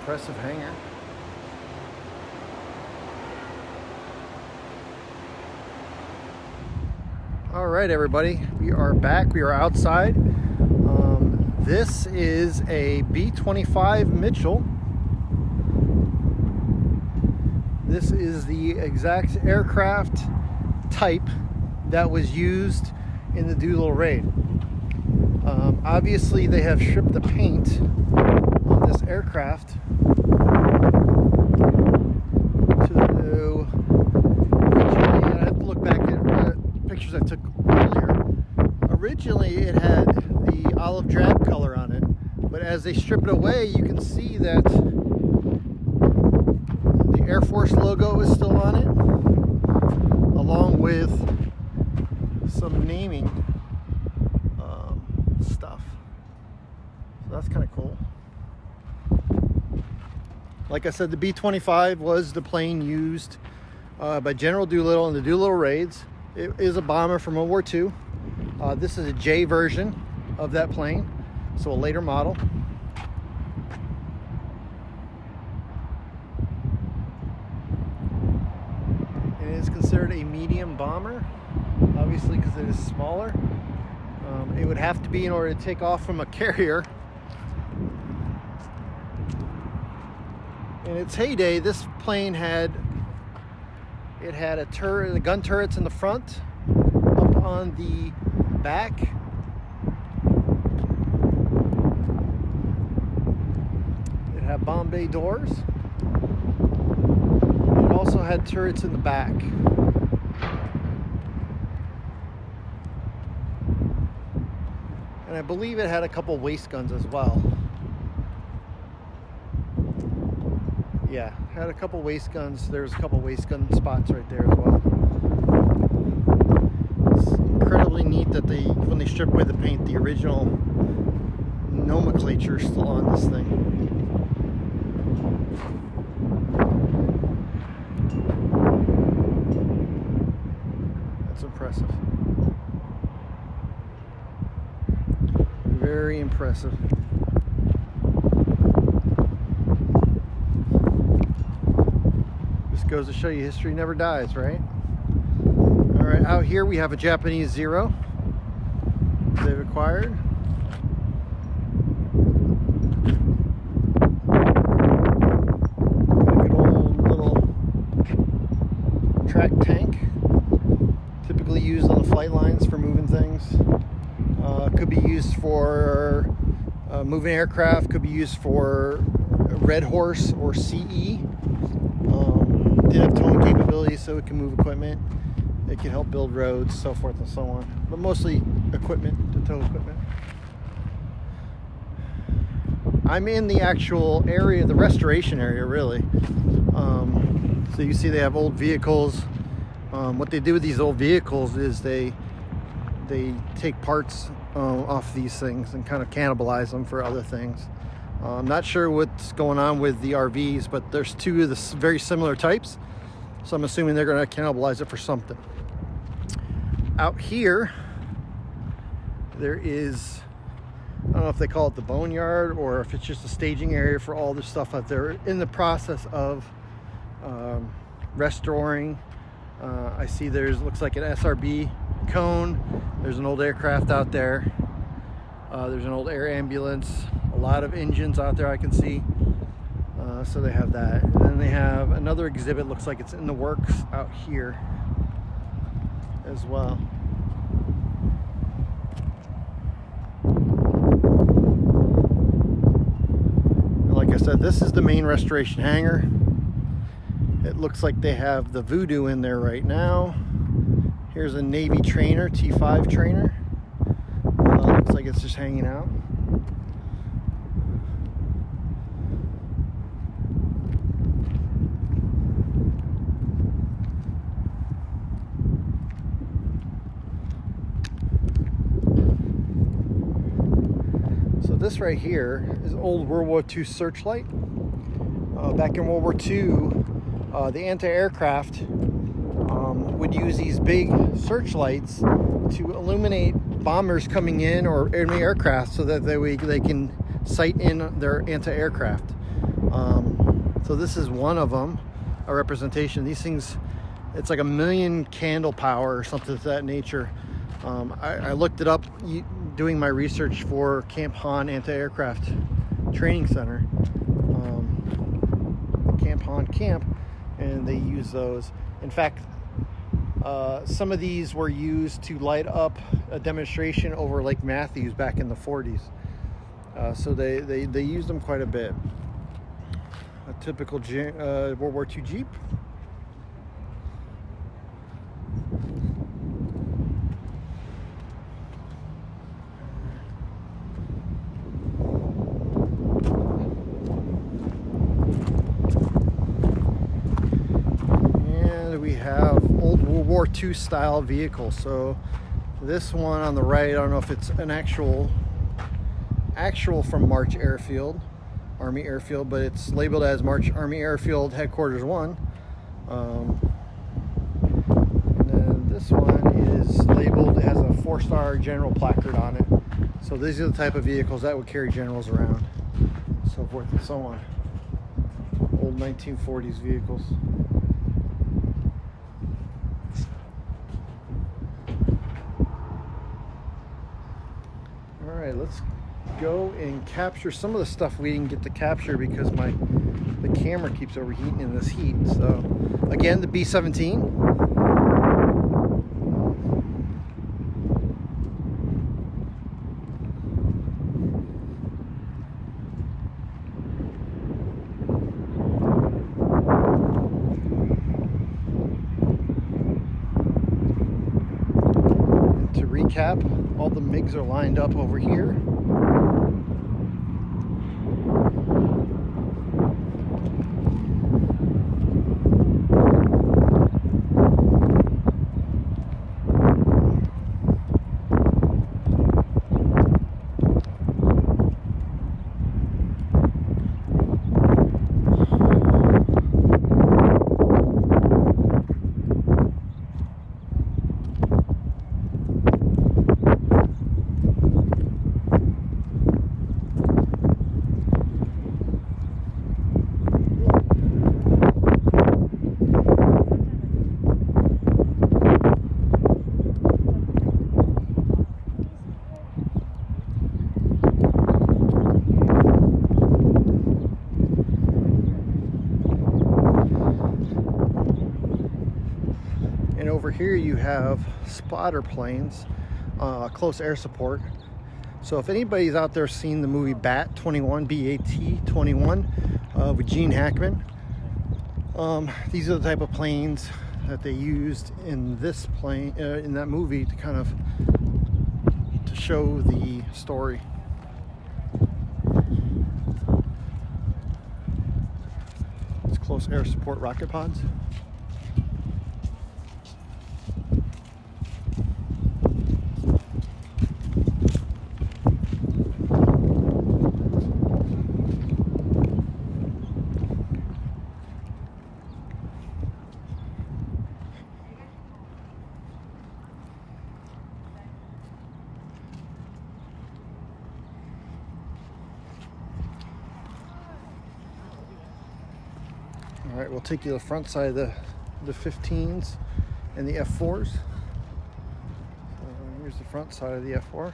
impressive hangar. All right, everybody, we are back. We are outside. This is a B-25 Mitchell. This is the exact aircraft type that was used in the Beaulieu Raid. Obviously, they have stripped the paint on this aircraft to the originally, I have to look back at pictures I took earlier. Originally, it had the olive drab color on it, but as they strip it away, you can see that the Air Force logo is still on it, along with some naming stuff. So that's kind of cool. Like I said, the B-25 was the plane used by General Doolittle in the Doolittle Raids. It is a bomber from World War II. This is a J version of that plane, so a later model. It is considered a medium bomber, obviously, because it is smaller. It would have to be in order to take off from a carrier. In its heyday, this plane had a turret, the gun turrets in the front, up on the back. It had bomb bay doors. It also had turrets in the back. And I believe it had a couple waist guns as well. Yeah, had a couple waist guns. There's a couple waist gun spots right there as well. It's incredibly neat that when they strip away the paint, the original nomenclature is still on this thing. That's impressive. Very impressive. Just goes to show you history never dies, right? All right, out here we have a Japanese Zero they've acquired. Good old little track tank, typically used on the flight lines for moving things. Could be used for moving aircraft, could be used for Red Horse or CE. Did have towing capabilities, so it can move equipment. It can help build roads, so forth and so on. But mostly equipment, to tow equipment. I'm in the actual area, the restoration area, really. So you see they have old vehicles. What they do with these old vehicles is they take parts off these things and kind of cannibalize them for other things. I'm not sure what's going on with the RVs, but there's two of the very similar types, so I'm assuming they're going to cannibalize it for something. Out here, there is, I don't know if they call it the boneyard or if it's just a staging area for all the stuff that they're in the process of restoring. I see looks like an SRB cone. There's an old aircraft out there. There's an old air ambulance. A lot of engines out there I can see. So they have that. And then they have another exhibit, looks like it's in the works out here as well. And like I said, this is the main restoration hangar. It looks like they have the Voodoo in there right now. Here's a Navy trainer, T5 trainer. Looks like it's just hanging out. So this right here is old World War II searchlight. Back in World War II, the anti-aircraft would use these big searchlights to illuminate bombers coming in or enemy aircraft so that they can sight in their anti-aircraft. So this is one of them, a representation. These things, it's like 1,000,000 candle power or something of that nature. I looked it up doing my research for Camp Han Anti-Aircraft Training Center, Camp Han camp, and they use those. In fact, some of these were used to light up a demonstration over Lake Matthews back in the 40s. So they used them quite a bit. A typical World War II Jeep. We have old World War II style vehicles. So this one on the right, I don't know if it's an actual from March Airfield, Army Airfield, but it's labeled as March Army Airfield Headquarters 1. And then this one is labeled as a 4-star general placard on it. So these are the type of vehicles that would carry generals around, so forth and so on. Old 1940s vehicles. All right, let's go and capture some of the stuff we didn't get to capture because the camera keeps overheating in this heat. So again, the B-17. And to recap, all the MiGs are lined up over here. Over here you have spotter planes, close air support. So if anybody's out there seen the movie BAT-21, B-A-T-21 with Gene Hackman, these are the type of planes that they used in this plane, in that movie, to kind of to show the story. It's close air support rocket pods. All right, we'll take you to the front side of the 15s and the F4s. So here's the front side of the F4.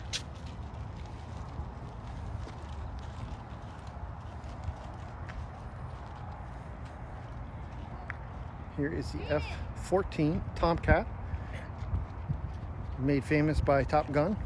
Here is the F-14 Tomcat, made famous by Top Gun.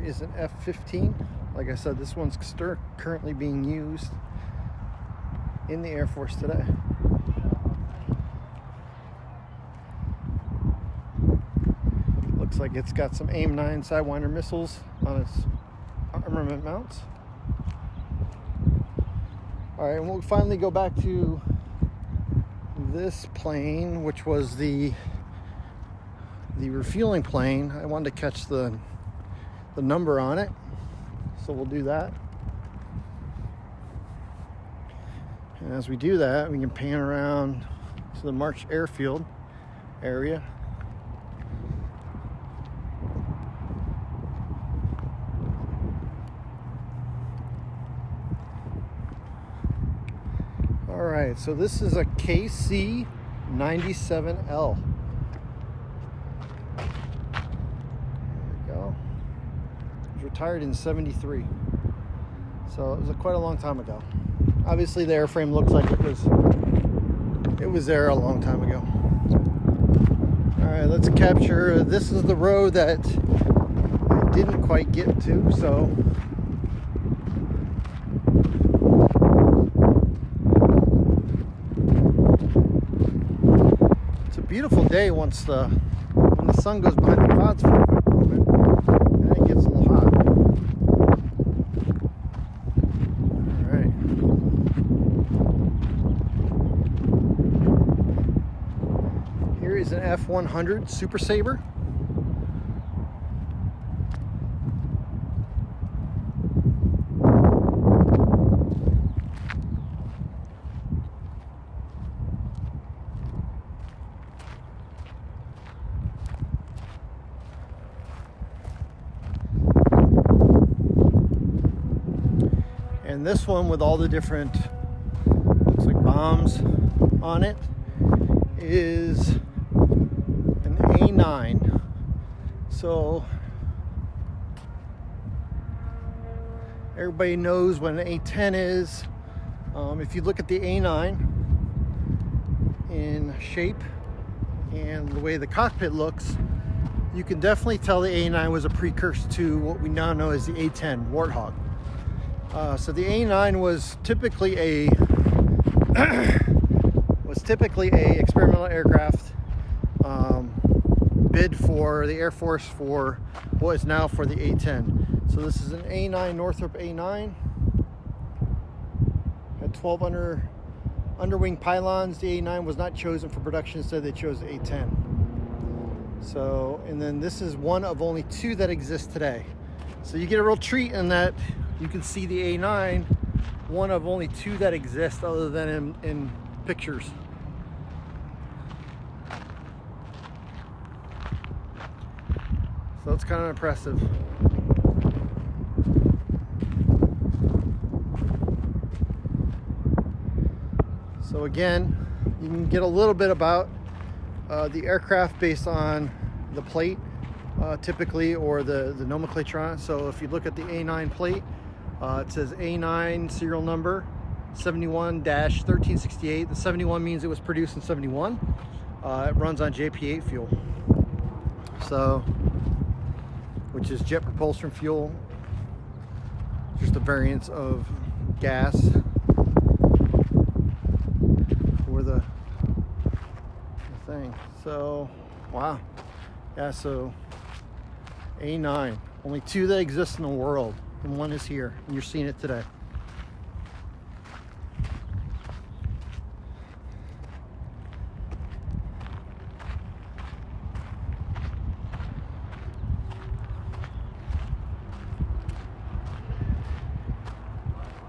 Is an F-15. Like I said, this one's currently being used in the Air Force today. Looks like it's got some AIM-9 Sidewinder missiles on its armament mounts. All right, and we'll finally go back to this plane, which was the refueling plane. I wanted to catch the number on it, so we'll do that. And as we do that, we can pan around to the March Airfield area. All right, so this is a KC-97L. Retired in 73, so it was quite a long time ago. Obviously the airframe looks like it was there a long time ago. All right, let's capture. This is the row that I didn't quite get to, so it's a beautiful day when the sun goes behind the clouds for a quick moment, and it gets a little hot. Is an F-100 Super Sabre. And this one with all the different, looks like bombs on it, is A9. So everybody knows what an A10 is. If you look at the A9 in shape and the way the cockpit looks, you can definitely tell the A9 was a precursor to what we now know as the A10 Warthog. So the A9 was typically a experimental aircraft bid for the Air Force for what is now for the A10. So this is an A9 Northrop A9. Had 12 underwing pylons. The A9 was not chosen for production, instead they chose the A10. So, and then this is one of only two that exist today. So you get a real treat in that you can see the A9, one of only two that exist other than in pictures. So it's kind of impressive. So again, you can get a little bit about the aircraft based on the plate, typically, or the nomenclature on it. So if you look at the A9 plate, it says A9 serial number 71-1368. The 71 means it was produced in 71. It runs on JP8 fuel. So, which is jet propulsion fuel, just a variant of gas for the thing. So, wow. Yeah, so A9, only two that exist in the world, and one is here, and you're seeing it today.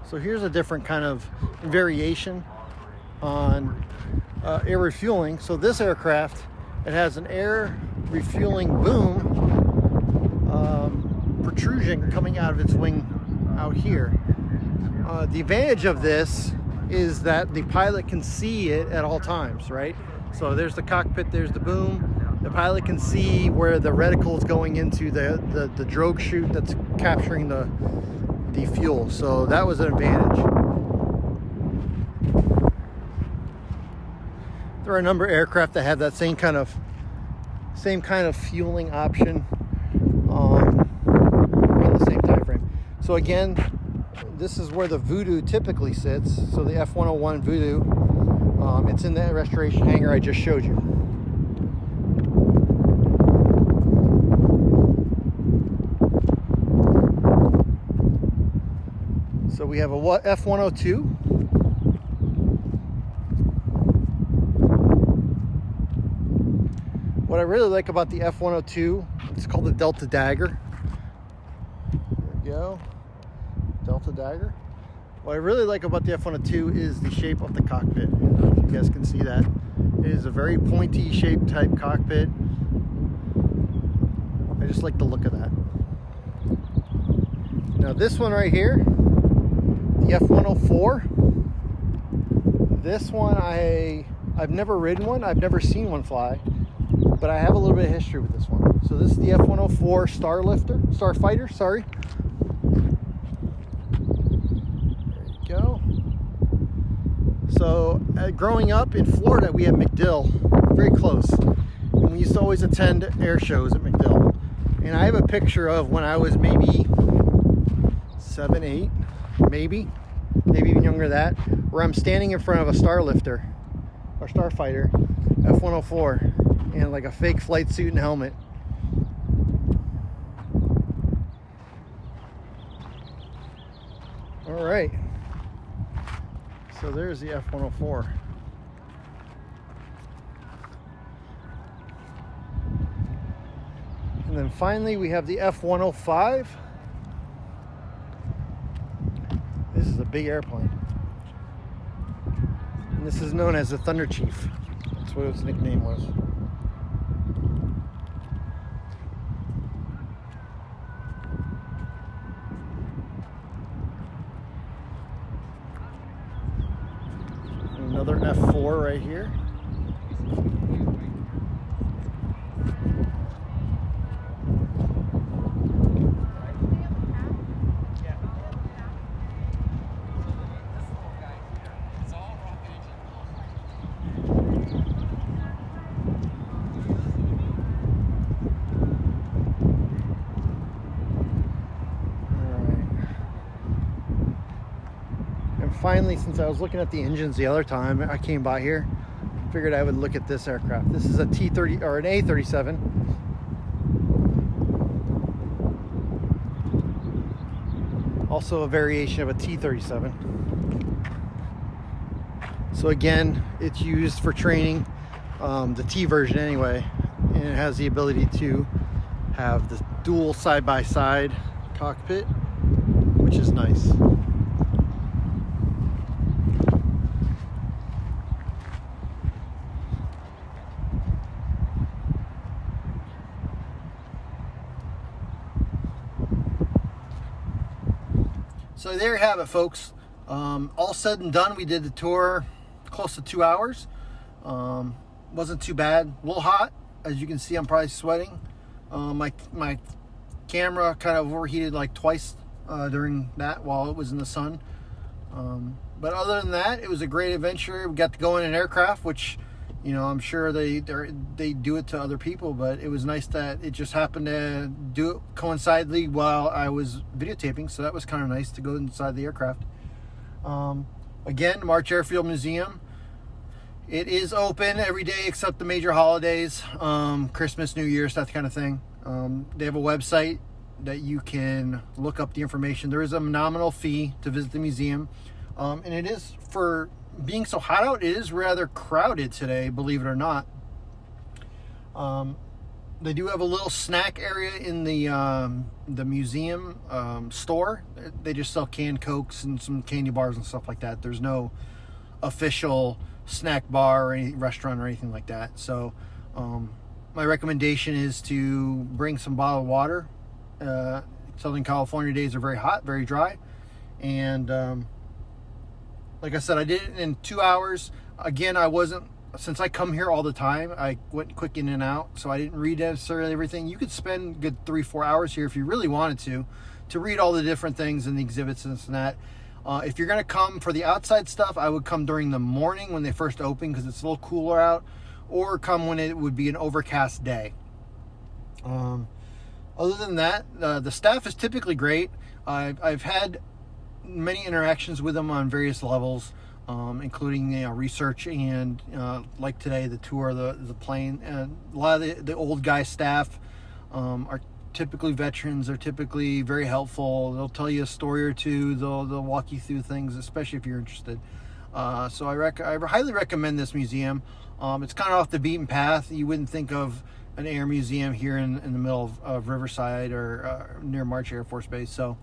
So here's a different kind of variation on air refueling. So this aircraft, it has an air refueling boom protrusion coming out of its wing out here. The advantage of this is that the pilot can see it at all times, right? So there's the cockpit, there's the boom. The pilot can see where the reticle is going into the drogue chute that's capturing the fuel. So that was an advantage. There are a number of aircraft that have that same kind of fueling option on the same time frame. So again, this is where the Voodoo typically sits. So the F-101 Voodoo, it's in that restoration hangar I just showed you. So we have a F-102. What I really like about the F-102, it's called the Delta Dagger. There we go, Delta Dagger. What I really like about the F-102 is the shape of the cockpit. I don't know if you guys can see that. It is a very pointy shaped type cockpit. I just like the look of that. Now this one right here, the F-104. This one I've never ridden one. I've never seen one fly, but I have a little bit of history with this one. So this is the F-104 Starfighter, sorry. There you go. So growing up in Florida, we had MacDill, very close. And we used to always attend air shows at MacDill. And I have a picture of when I was maybe 7, 8, maybe even younger than that, where I'm standing in front of a Starlifter, or Starfighter, F-104, and like a fake flight suit and helmet. All right, so there's the F-104. And then finally we have the F-105. This is a big airplane. And this is known as the Thunder Chief. That's what its nickname was. Another F4 right here. Finally, since I was looking at the engines the other time I came by here, figured I would look at this aircraft. This is a T-30 or an A-37. Also a variation of a T-37. So again, it's used for training, the T version anyway, and it has the ability to have the dual side-by-side cockpit, which is nice. So there you have it, folks. All said and done, we did the tour close to 2 hours. Wasn't too bad. A little hot, as you can see. I'm probably sweating. My camera kind of overheated like twice during that while it was in the sun. But other than that, it was a great adventure. We got to go in an aircraft, which, you know, I'm sure they do it to other people, but it was nice that it just happened to do it coincidentally while I was videotaping, so that was kind of nice to go inside the aircraft. Again, March Airfield Museum. It is open every day except the major holidays, Christmas, New Year's, that kind of thing. They have a website that you can look up the information. There is a nominal fee to visit the museum, and it is, for being so hot out, it is rather crowded today, believe it or not. They do have a little snack area in the museum store. They just sell canned Cokes and some candy bars and stuff like that. There's no official snack bar or any restaurant or anything like that. So my recommendation is to bring some bottled water. Southern California days are very hot, very dry, and like I said, I did it in 2 hours. Again, since I come here all the time, I went quick in and out, so I didn't read necessarily everything. You could spend a good 3-4 hours here if you really wanted to read all the different things and the exhibits and this and that. If you're going to come for the outside stuff, I would come during the morning when they first open, because it's a little cooler out, or come when it would be an overcast day. Other than that, the staff is typically great. I've had many interactions with them on various levels, including research and like today, the tour of the plane. And a lot of the old guy staff are typically veterans. They're typically very helpful. They'll tell you a story or two. They'll walk you through things, especially if you're interested. So I highly recommend this museum. It's kind of off the beaten path. You wouldn't think of an air museum here in the middle of Riverside or near March Air Force Base. So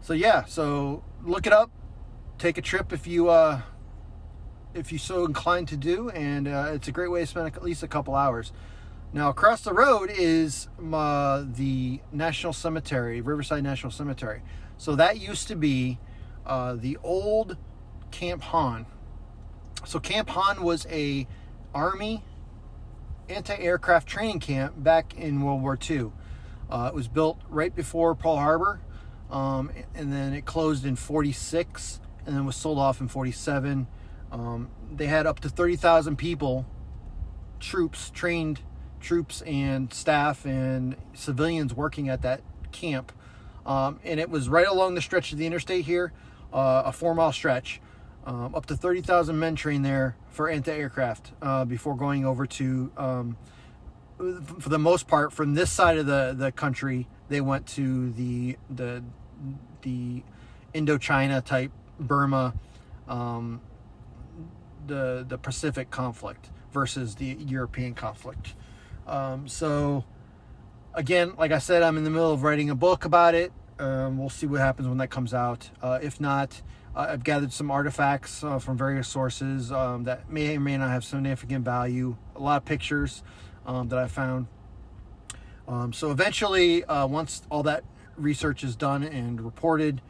So yeah, so look it up. Take a trip if you so inclined to do, and it's a great way to spend at least a couple hours. Now across the road is the National Cemetery, Riverside National Cemetery. So that used to be the old Camp Han. So Camp Han was a Army anti-aircraft training camp back in World War II. It was built right before Pearl Harbor, and then it closed in 46, and then was sold off in 47. They had up to 30,000 people, trained troops and staff and civilians working at that camp. And it was right along the stretch of the interstate here, a 4-mile stretch. Up to 30,000 men trained there for anti-aircraft before going over to, for the most part, from this side of the country, they went to the Indochina type, Burma, the Pacific conflict versus the European conflict. So again, like I said, I'm in the middle of writing a book about it. We'll see what happens when that comes out. If not, I've gathered some artifacts from various sources that may or may not have significant value. A lot of pictures that I found. So eventually, once all that research is done and reported,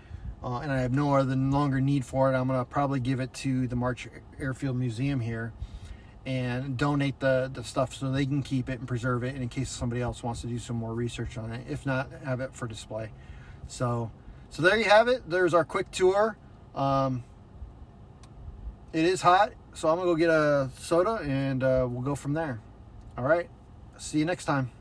and I have no longer need for it, I'm going to probably give it to the March Airfield Museum here and donate the stuff so they can keep it and preserve it, and in case somebody else wants to do some more research on it. If not, have it for display. So there you have it. There's our quick tour. It is hot, so I'm gonna go get a soda, and we'll go from there. All right, see you next time.